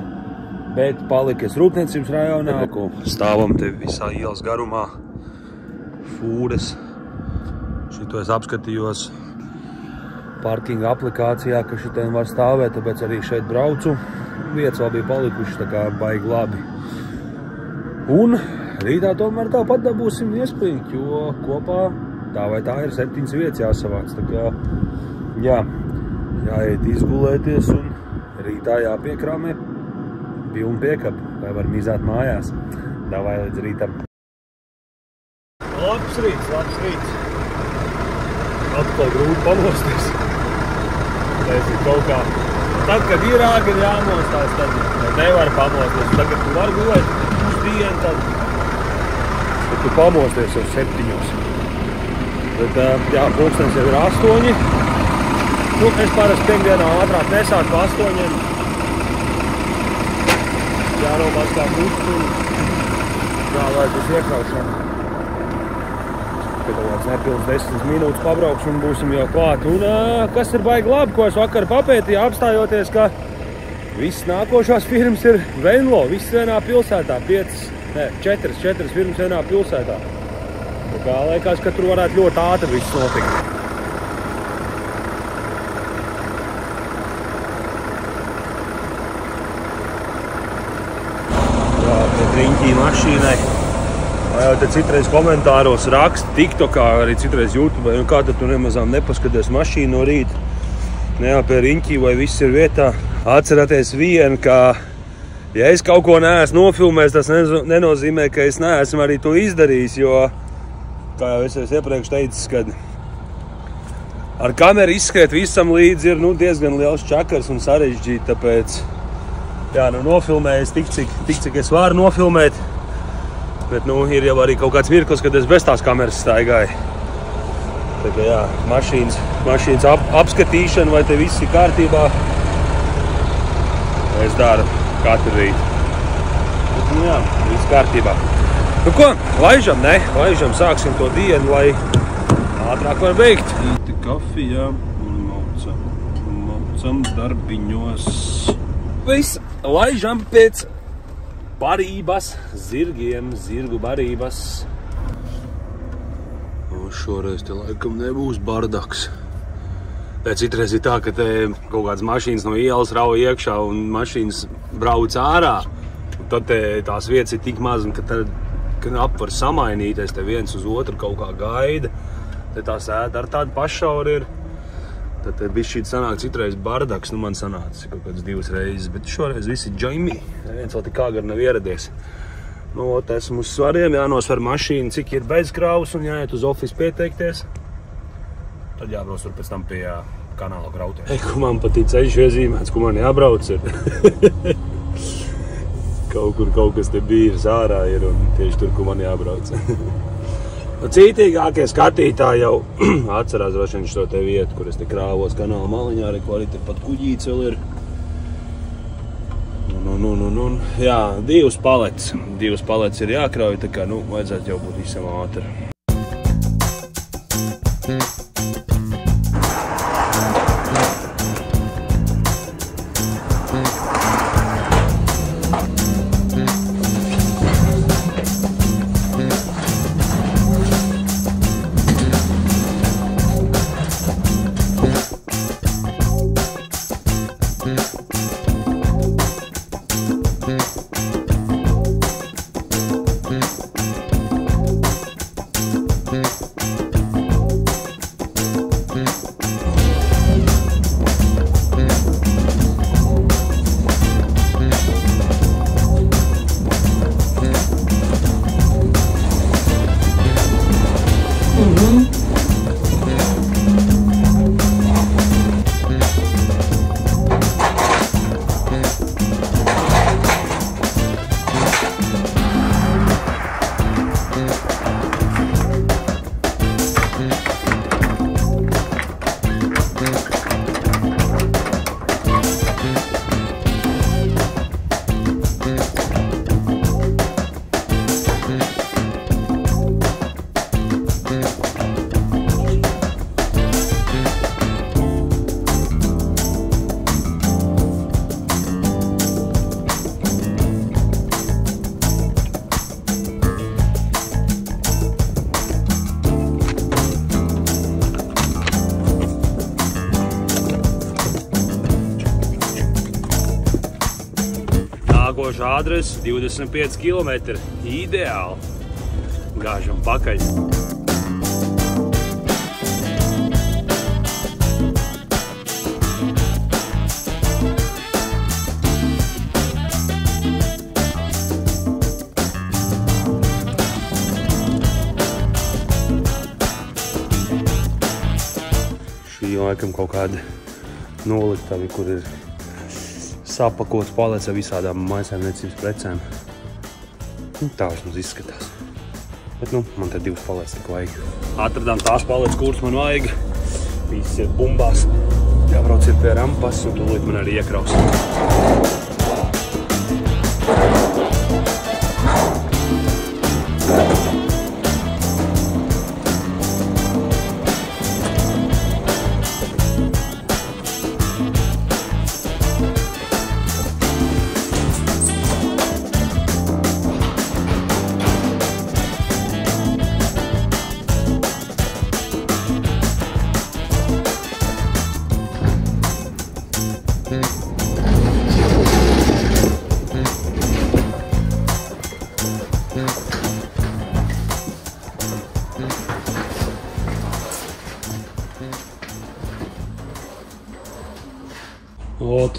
bet palikas rūpniecības rajonā. Stāvam te visā ielas garumā, fūres. Šito es apskatījos parkinga aplikācijā, ka šitien var stāvēt, tāpēc arī šeit braucu. Vietas vēl bija palikuši, tā kā baigi labi. Un rītā tomēr tāpat dabūsim iespīgi, jo kopā tā vai tā ir 7 vietas jāsavāc. Tā kā, jā, jāiet izgulēties un rītā jāpiekrāmē pilnu piekapu, lai var mizāt mājās. Davai līdz rītam. Labs rīts. Atkal grūti pamosties. Tas ir kaut kā. Tad, kad ir āgri jāmostās, tad nevar pamosties. Tad, kad tu var gulēt pusdienu, tad tu pamosties jau 7. Bet, jā, pulkstenis jau ir 8. Nu, es parasti piekdienā ātrāk nesāku pa 8. Jānomaskā pusi un jālaid uz iekraušanu. Kad kāds nepilns 10 minūtes pabraukšu un būsim jau klāt. Un kas ir baigi labi, ko es vakar papētīju, apstājoties, ka viss nākošās firmas ir Venlo, viss vienā pilsētā, 4 firmas vienā pilsētā. Tā kā liekas, ka tur varētu ļoti ātri viss notikt. Jā, pie riņķī mašīnai. Jau te citreiz komentāros raksta, TikTokā, arī citreiz YouTube, un kā tad tu nemazām nepaskaties mašīnu no rīta. Jā, pie riņķī, vai viss ir vietā. Atcerieties vienu, ka, ja es kaut ko neesmu nofilmējis, tas nenozīmē, ka es neesmu arī to izdarījis, jo, kā jau es iepriekš teicis, kad ar kameru izskriet visam līdzi ir diezgan liels čakars un sarežģīt, tāpēc, jā, nofilmējis tik, cik es varu nofilmēt. Bet, ir jau arī kaut kāds mirklis, kad es bez tās kameras staigāju. Tā kā, jā, mašīnas apskatīšana, vai te viss ir kārtībā. Es daru katru rītu. Bet, jā, viss kārtībā. Nu ko, laižam, ne? Laižam, sāksim to dienu, lai ātrāk var beigt. Īti kafijā un maucam darbiņos. Viss, laižam pēc barības, zirgu barības. Šoreiz te laikam nebūs bardaks. Citreiz ir tā, ka te kaut kādas mašīnas no ielas rauj iekšā un mašīnas brauc ārā. Un tad tās vietas ir tik maz, ka ap var samainīties, te viens uz otru kaut kā gaida. Te tās ēda ar tādu pašauru ir. Tad bišķīt sanāk citreiz bardaks, man sanāca kaut kāds 2 reizes, bet šoreiz visi džaimī. Neviens vēl tik āgari nav ieradies. Esmu uz svariem, jānosver mašīnu, cik ir bezkrāvus un jāiet uz office pieteikties. Tad jābrauc pēc tam pie kanāla grautiem. Ko man patīk ceļš iezīmēts, ko man jābrauc ir. Kaut kas te bīrs ārā ir un tieši tur, ko man jābrauc. Cītīgākie skatītāji jau atcerās droši vien šo te vietu, kur es te krāvos kanāla maliņā, arī ko arī te pat kuģīts vēl ir. Jā, 2 paletes ir jākrauj, tā kā, vajadzētu jau būt visam ātri. Nākošā adrese 25 km. Ideāli. Gāžam pakaļ. Šī laikam kaut kāda noliktavi, kur ir sapakots palets ar visādām mājasēmniecības precēm. Tā vismaz izskatās. Bet man te 2 palets tik vajag. Atradām tās palets, kuras man vajag. Viss ir bumbās. Jābrauc ir pie rampas un tūlīt man arī iekraus.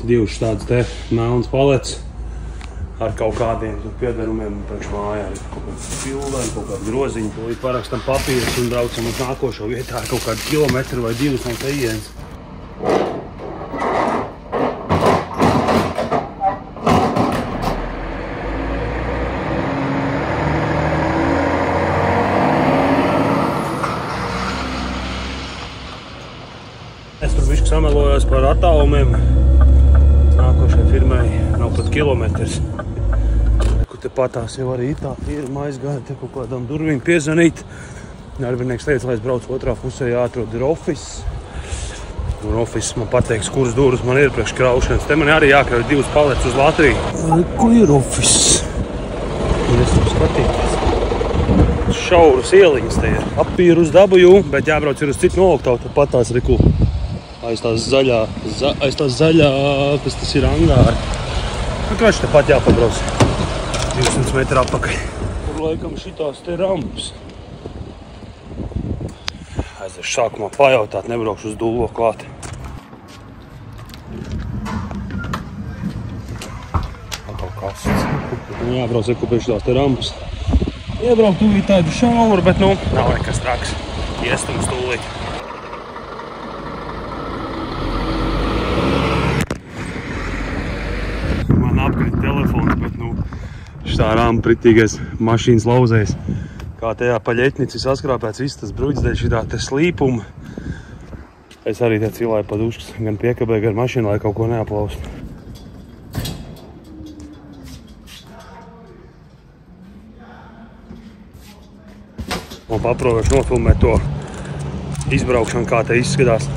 Divas tādas te melnas palets ar kaut kādiem piederumiem priekš mājā. Ir kaut kāds pildēm, kaut kādi groziņi. Tūlīt parakstam papīrus un braucam uz nākošo vietā ar kaut kādu kilometru vai 2 no tejienes. Es tur bišķi samelojos par attālumiem. Nākošai firmai nav pat kilometrs. Kur te patās jau arī tā firma aizgāja, te kaut kādām durvīm piezvanīt. Darbinieks teica, lai es braucu otrā pusē, jāatrod ir office. Un office man pateiks, kuras durvis man ir priekš kraušanas. Te man arī jākrauj 2 paletes uz Latviju. Kur ir office? Es varu skatīties. Šauras ieliņas te ir. Apīru uz dabu, bet jābrauc ir uz citu noliktavu. Te patās reku. Aiz tās zaļā, kas tas ir angāri. Kroči, te pat jāpabrauc 200 metru apakaļ. Tur laikam šitās te rampas. Aizveš sākumā pajautāt, nebraukšu uz dullo klāt. Kaut kas. Jābrauc pie šitās te rampas. Iebraukt tūlīt tādu šauru, bet nav nekas traks. Iestums tūlīt. Apkrīt telefons, bet šitā rāma pritīgais mašīnas lauzējs. Kā tajā paļetnici saskrāpēts viss tas bruģis dēļ šitā te slīpuma. Es arī te cilāju pa duškas, gan piekabē, gan mašīnu, lai kaut ko neaplaust. Un paprobešu nofilmēt to izbraukšanu, kā te izskatās.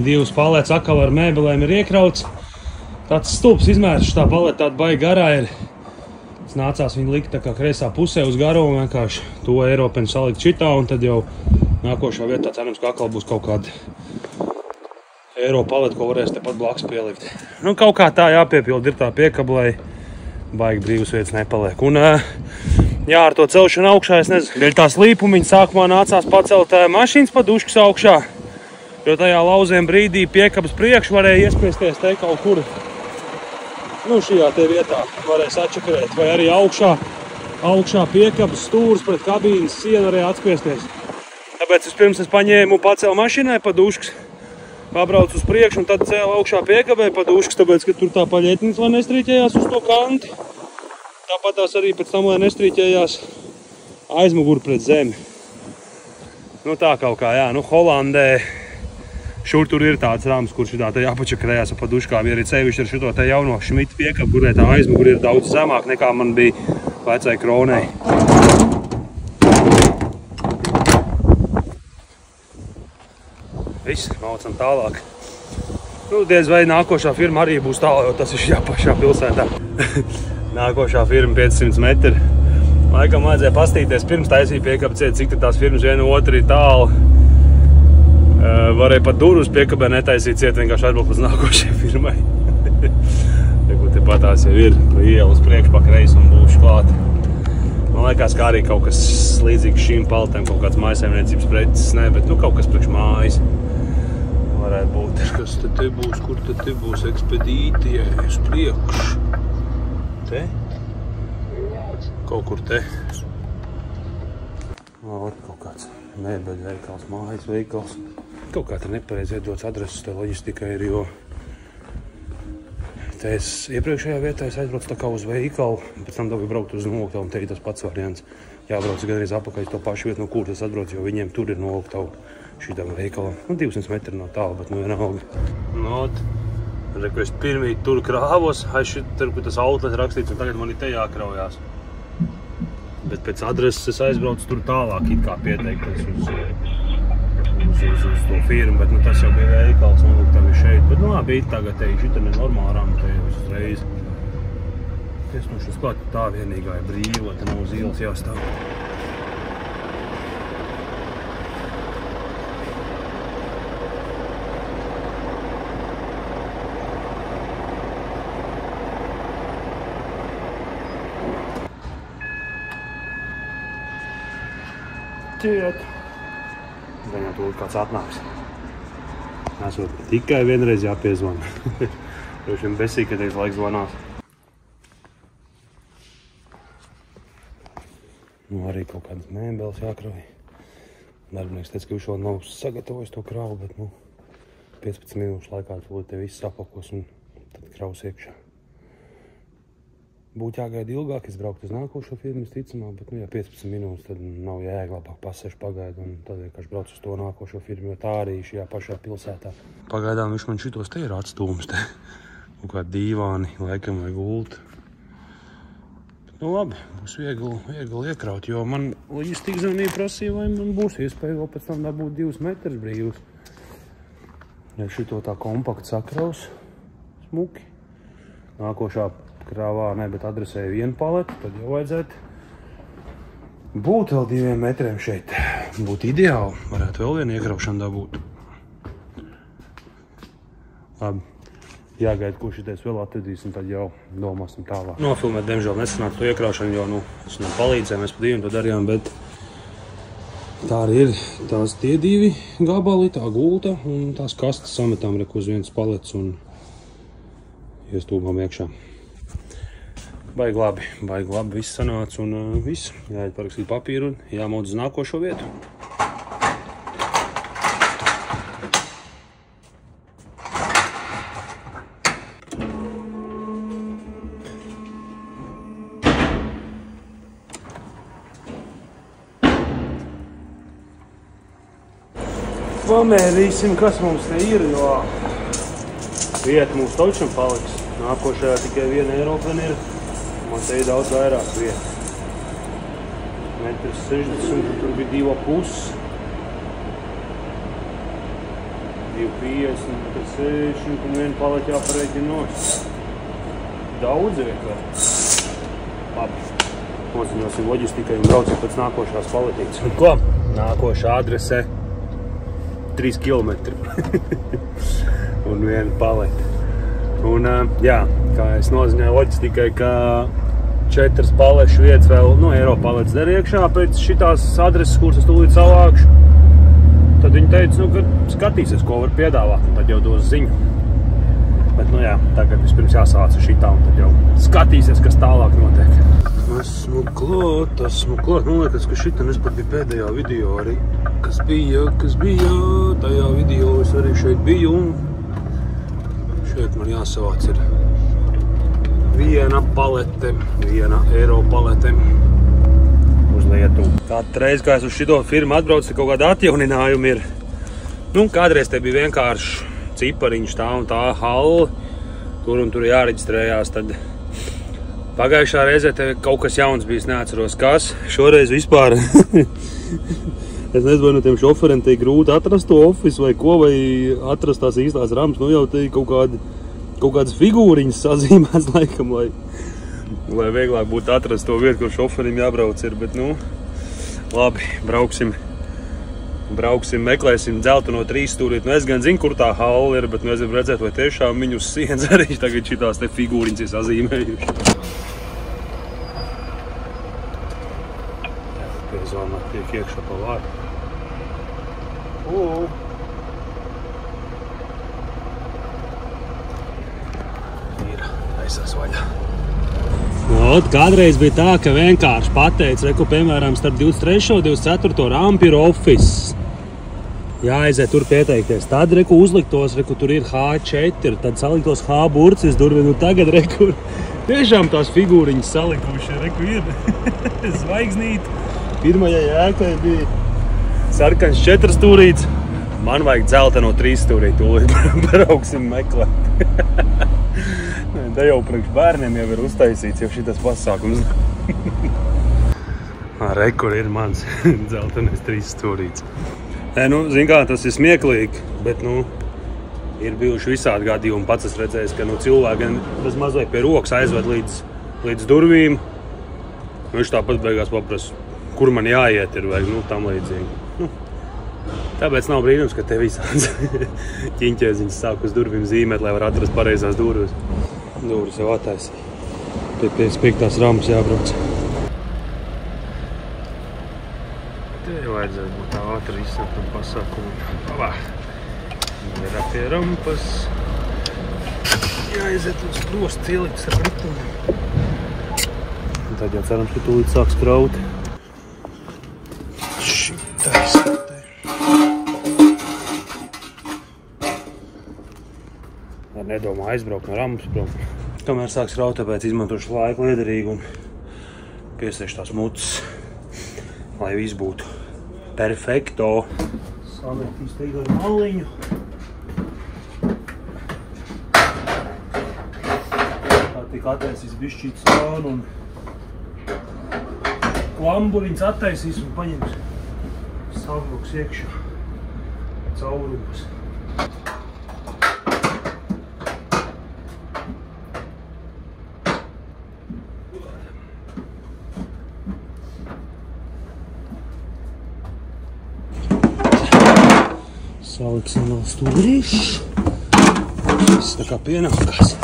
Divas paletes atkal ar mēbelēm ir iekrauts. Tāds stulps izmērs, šitā paleta tāda baigi garā ir. Es nācās viņu likt tā kā kreisā pusē uz garo un vienkārši to Eiropenu salikt šitā un tad jau nākošā vietā cerams, ka atkal būs kaut kāda Eiro paleta, ko varēs tepat blakus pielikt. Kaut kā tā jāpiepild ir tā piekablei, baigi brīvas vietas nepaliek. Un jā, ar to celšanu augšā, es nezinu, dēļ tā slīpumiņa sākumā nācās pacelt mašīnas pa duškas augšā. Jo tajā lauziem brīdī piekabas priekš varēja iespiesties te kaut kur. Šajā te vietā varēja sačakarēt. Vai arī augšā piekabas stūrs pret kabīnes sienu varēja atspiesties. Tāpēc vispirms es paņēmu un pacēlu mašīnai pa duškas. Pabraucu uz priekšu un tad cēlu augšā piekabē pa duškas, tāpēc, ka tur tā paļetnis lai nestrīķējās uz to kanti. Tāpat tās arī pēc tam, lai nestrīķējās aizmuguri pret zemi. Tā kaut kā, jā, Holandē Šur tur ir tāds rāms, kur šitā te jāpačakrējās pa duškām. Ir sevišķi ar šito te jauno Schmidt piekapu, kur tā aizmugur ir daudz zemāk nekā man bija vecai Kronei. Viss, maucam tālāk. Nu, diez vai nākošā firma arī būs tālāk, jo tas ir šajā pašā pilsētā. Nākošā firma 500 metri. Laikam vajadzēja pastīties pirms taisīja piekapu ciet, cik tās firmas viena otru ir tālu. Varēja pat durus piekabē netaisīt ciet, vienkārši atbraukt uz nākošajai firmai. Tepat tās jau ir pa ielas priekšpak reis un būšu klāt. Man liekas, kā arī kaut kas līdzīgs šīm paletēm, kaut kāds mājasaimniecības preces, ne, bet nu kaut kas priekš mājas varētu būt. Kas te būs, kur te būs ekspedītijai uz priekšu? Te? Kaut kur te. Kaut kāds mēbeļu veikals, mājas veikals. Kaut kā te nepareizi iedots adreses, te loģistika ir, jo te es iepriekšējā vietā es aizbraucu tā kā uz veikalu, pēc tam dabūju braukt uz Noluktavu, un te ir tas pats variants. Jābrauc gan arī apakaļ to pašu vietu, no kur tas atbrauc, jo viņiem tur ir Noluktavu šitam veikalam. Nu, 200 metri no tālu, bet nu vienalga. Not, reku es pirmīt tur krāvos, tur, kur tas outlet rakstīts, un tagad man ir te jākraujās. Bet pēc adreses es aizbraucu tur tālāk, it kā pieteikties uz to firmu, bet nu, tas jau bija veikals, Noluktavi šeit. Bet nu labi, tagad šitam ir normālām, te jau uzreiz. Es nu šis klāt, tā vienīgā ir brīva, te nav uz ielas jāstāv. Ciet. Gan jau tūlīt kāds atnāks. Esot tikai vienreiz jāpiezvana. Jo šim besīkateiz laiks zvanās. Nu, arī kaut kādas mēbeles jākrauj. Darbinieks teica, ka viņš vēl nav sagatavojis to kravu, bet nu 15 minūšu laikā tūlīt te viss sapakos un tad kraus iekšā. Būtu jāgaida ilgāk, es brauktu uz nākošo firmu, ticamāk, bet nu, ja 15 minūtes, tad nav jēga, labāk pasēšu pagaidu un tad vienkārši braucu uz to nākošo firmu, jo tā arī šajā pašā pilsētā. Pagaidām viņš man šitos te ir atstūms te. Kaut kā dīvāni, laikam vai gulti. Bet, nu labi, būs viegli iekraut, jo man loģistika zvanīja prasīja, vai man būs iespēja vēl pēc tam dabūt 2 metrus brīvus. Ja šito tā kompakti sakraus, smuki. Nākošā krāvā, ne, bet adresēja vienu paleti, tad jau vajadzētu būt vēl 2 metriem šeit. Būtu ideāli, varētu vēl vienu iekraušanu dabūt. Labi, jāgaida, ko šitais vēl atvedīs, un tad jau domāsim tālāk. Nofilmēt, diemžēl, nesanāca to iekraušanu, jo, nu, es viņam palīdzēju, mēs pa 2 to darījām, bet tā arī ir tās tie 2 gabali, tā gulta, un tās kastes sametām reku uz vienas paletes un iestūmām iekšā. Baigi labi, viss sanāca un viss. Jāiet parakstīt papīru un jāmaudz uz nākošo vietu. Pamērīsim, kas mums te ir, jo vieta mums točam paliks. Nākošajā tikai 1 Eiropena ir. Man te ir daudz vairāk vieta. 1,60 m, tur bija 2,5 m. 2,50 m, 60 un 1 paleti jāpareģina nost. Daudz vieta vēl. Labi. Noziņosim loģistikai un braucam pēc nākošās paletītes. Un ko? Nākošā adrese 3 kilometri. Un 1 paleti. Un jā, kā es noziņoju loģistikai, ka 4 palešu vietas vēl, nu, Eiropa paletes der iekšā pēc šitās adreses, kuras es tūlīt savākšu. Tad viņi teica, nu, ka skatīsies, ko var piedāvāt, un tad jau dos ziņu. Bet, nu jā, tagad vispirms jāsāca šitā, un tad jau skatīsies, kas tālāk notiek. Esmu klāt. Man liekas, ka šitā nespat bija pēdējā video arī. Kas bija, tajā video es arī šeit biju, un šeit man jāsavāc ir 1 palete, 1 eiro palete uz Lietuvu. Katru reizi, kā es uz šito firmu atbraucu, kaut kāda atjauninājuma ir. Nu, kādreiz te bija vienkārši cipariņš tā un tā halli, tur un tur jāreģistrējās, tad pagājušā reizē te kaut kas jauns bijis, neatceros kas. Šoreiz vispār, es nezinu, vai no tiem šoferiem te grūti atrast to ofisu vai ko, vai atrast tās īstās rampas, nu jau te kaut kādas figūriņas sazīmēts laikam, lai vieglāk būtu atrast to vietu, kur šoferim jābrauc ir, bet nu, labi, brauksim, meklēsim dzelteno 3 stūrīt. Nu, es gan zinu, kur tā halla ir, bet nu, es gribu redzēt, vai tiešām viņu uz sienas arī tagad šitās te figūriņas ir sazīmējuši. Jā, piezvānā tiek iekšā pa vārdu. Ir, taisās vaļā. Ot, kādreiz bija tā, ka vienkārši pateica, reku, piemēram, starp 23. un 24. rampu ir office. Jāaiziet tur pieteikties. Tad, reku, uzliktos, reku, tur ir H4, tad saliktos H burcis durvi. Nu tagad, reku, tiešām tās figūriņas salikuši, reku, ir zvaigznīti. Pirmajai ēkai bija sarkans 4 stūrīts. Man vajag dzelteno 3 stūrīt, tūlīt brauksim meklēt. Te jau priekš bērniem jau ir uztaisīts jau šitas pasākums. Rekur ir mans dzeltenais 3 stūrīts. Nu, zin kā, tas ir smieklīgi, bet, nu, ir bijuši visādi gadījumi. Pats es redzējis, ka, nu, cilvēki bez mazliet pie rokas aizved līdz durvīm. Viņš tāpat beigās paprasa, kur man jāiet ir, vai, nu, tam līdzīgi. Nu, tāpēc nav brīnums, ka te visāds ķiņķēziņas sāk uz durvīm zīmēt, lai var atrast pareizās durvis. Durvis jau attaisīja. Pie 5. rampas jābrauc. Te vajadzētu būt tā ātri izsāktam pasākumu. Ir pie rampas. Jāiziet uz prostu ielikt ar ritumu. Tad jau cerams, ka tūlīt sāks kraut. Šitais. Nedomā aizbraukt no rampas prom. Kamēr sāks raut, tāpēc izmantošu laiku liederīgi un piesiešu tās mutas, lai viss būtu perfekto. Salikt izteikti ar maliņu. Tā tik attaisīs bišķīt slānu un klamburiņas attaisīs un paņems savruks iekšā caurumus. Saliksim vēl stūrīšu. Viss tā kā pienākās.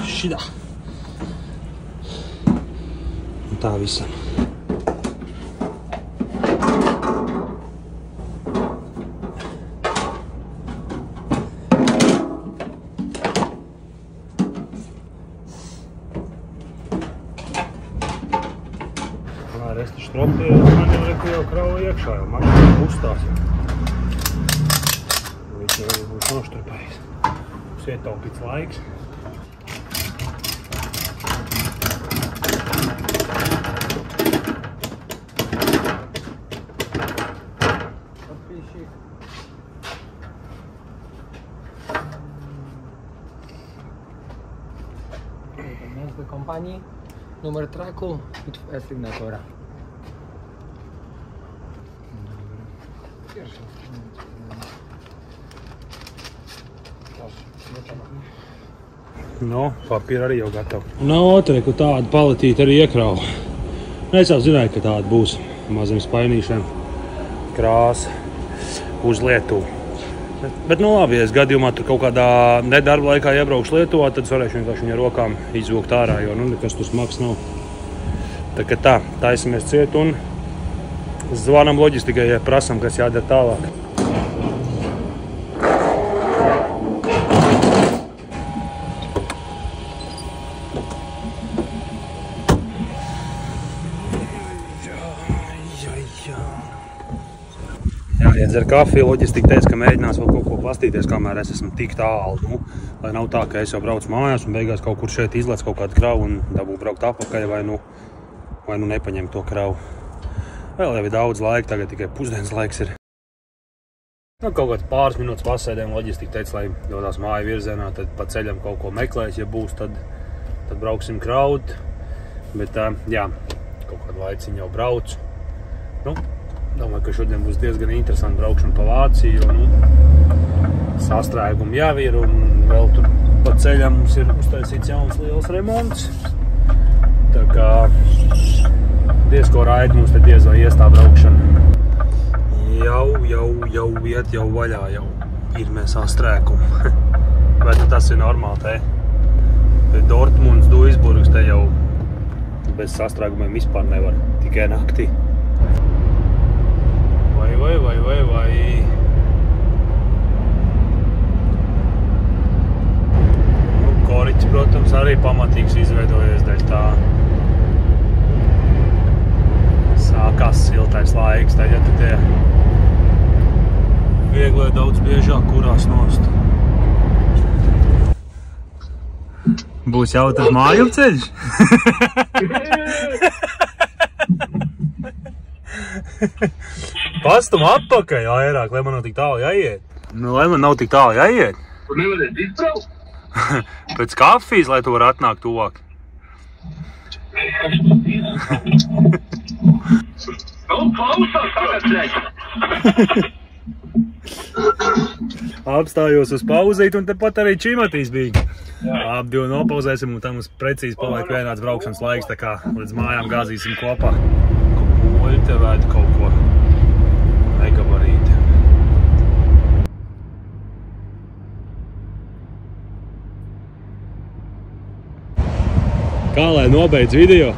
Šitā. Un tā visam. Resti štropie, man jau krauja iekšā, jau mašīna pustās. Viņš jau būs noštrupējis. Mums ietaupīts laiks. Mens de companii, numer traku i signatura. No, papīra arī jau gatava. No, otreku tādu paletīti arī iekrauju. Es jau zināju, ka tāda būs maziem spainīšiem krāsa uz Lietuvu. Bet nu labi, ja es gadījumā tur kaut kādā nedarba laikā iebraukšu Lietuvā, tad es varēšu vienkārši viņa rokām izvilkt ārā, jo nu nekas tur smags nav. Tā kā tā, taisamies ciet un zvanam loģistikai, ja prasam, kas jādara tālāk. dzer kafiju, loģistika teica, ka mēģinās vēl kaut ko pastīties, kamēr es esmu tik tālu, nu, lai nav tā, ka es jau braucu mājās un beigās kaut kur šeit izlec kaut kādu kravu un dabū braukt apakaļ vai nu nepaņem to kravu. Vēl jau ir daudz laika, tagad tikai pusdienas laiks ir. Nu, kaut kāds pāris minūtes pasēdēm, loģistika teica, lai dodās māju virzienā, tad pa ceļam kaut ko meklēs, ja būs, tad brauksim kraut. Bet, jā, kaut kādu laiciņu jau braucu. Nu, domāju, ka šodien būs diezgan interesanti braukšana pa Vāciju, jo, nu, sastrēgumi jau ir un vēl tur pa ceļam mums ir uztaisīts jauns liels remonts. Tā kā diezko raidi mums te diez vai ies tā braukšana. Jau iet jau vaļā, jau pirmie sastrēgumi. Vai tas ir normāli te? Dortmunds, Duisburgs te jau bez sastrēgumiem vispār nevar, tikai naktī. Vai. Nu, koriķis, protams, arī pamatīgs izveidojies dēļ tā. Sākās siltais laiks, tagad tie vieglai daudz biežāk kurās nost. Būs jautrs mājupceļš? Pastum atpakaļ vairāk, lai man nav tik tālu jāiet. Nu, lai man nav tik tālu jāiet. Tu nevarēsi izbraukt? Pēc kafijas, lai tu var atnākt tuvāk. Nu, klausās tagad ceļ. Apstājos uz pauzīt un tepat arī Čimatīs bija. Ap divu nopauzēsim un tam mums precīzi paliek vienāds braukšanas laiks, tā kā līdz mājām gāzīsim kopā. Poļi te vēd kaut ko negabarīti. Kā lai nobeidz video?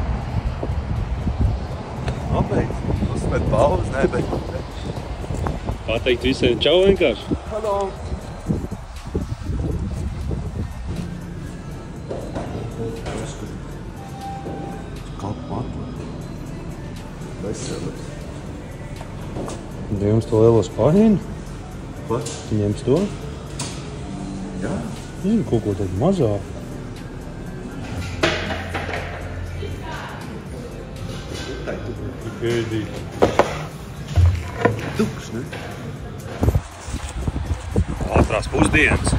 Nobeidz. Uzmet pauzi, nebeidz. Pateikt visiem čau vienkārši. Halo. Kalpu atvērt. Veselības. Jums to lielo spāņienu? Ko? Tu ņems to? Jā. Zinu, kaut ko tādu mazāk. Ēdīgi. Tukš, ne? Ātrās pusdienas.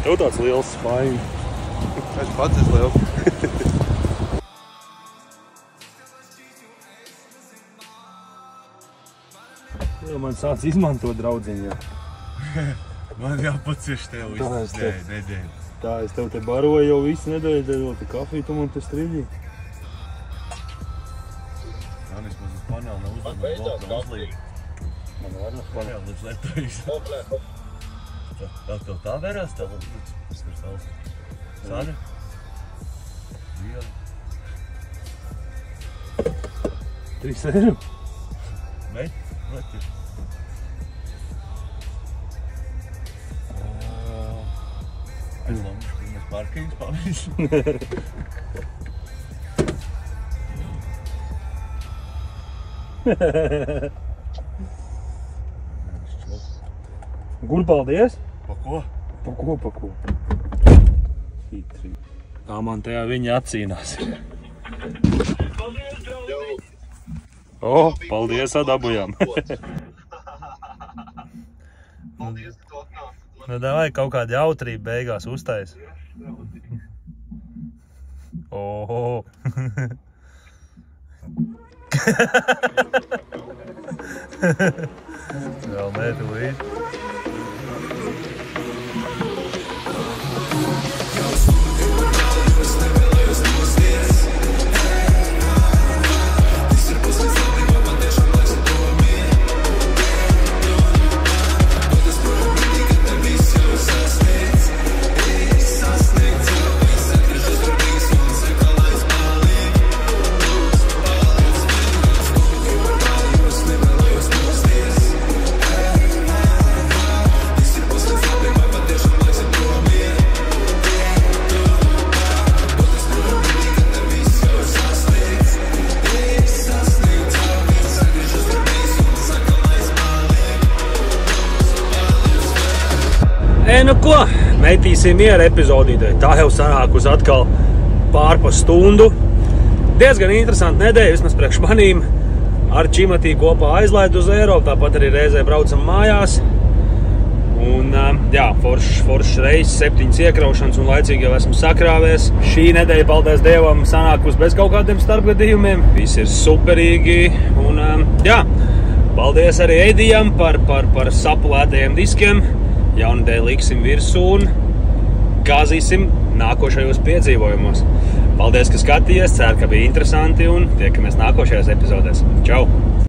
Tev tāds liels spaiņi. Es pats esmu liels. Man sāc izmantot draudziņā. Man jāpacieš tev visu nedēļu. Tā, es tev te baroju jau visu nedēļu, tev te kafiju, tu man te striļi. Man vismaz uz paneli nav uzmanīt, blok nav uzlīt. Man var uz paneli. Līdz letojas. Tev tā vērās tev? Es varu stāvs. Sāņa? Viela. 3 eiro? Veit? Letiš. Es domāju, ka mēs parkings pavīsim. Kur paldies? Pa ko? Pa ko? Tā man tajā viņa atcīnās. O, paldies, adabujām. Nu, davai kaut kāda jautrība beigās uztais. Oho. Vēl nē, tu līdzi. Nu ko, metīsim mieru epizodītē. Tā jau sanākus atkal pārpa stundu. Diezgan interesanti nedēļa, vismaz priekš manīm. Ar Čimatī kopā aizlaidu uz Eiropu, tāpat arī reizē braucam mājās. Un jā, foršs reizes, 7 iekraušanas un laicīgi jau esmu sakrāvies. Šī nedēļa, paldies Dievam, sanākus bez kaut kādiem starpgadījumiem. Viss ir superīgi un jā, paldies arī Edijam par sapulētajiem diskiem. Jaunadēļ liksim virsū un gāzīsim nākošajos piedzīvojumos. Paldies, ka skatījies, ceru, ka bija interesanti un tiekamies nākošajās epizodēs. Čau!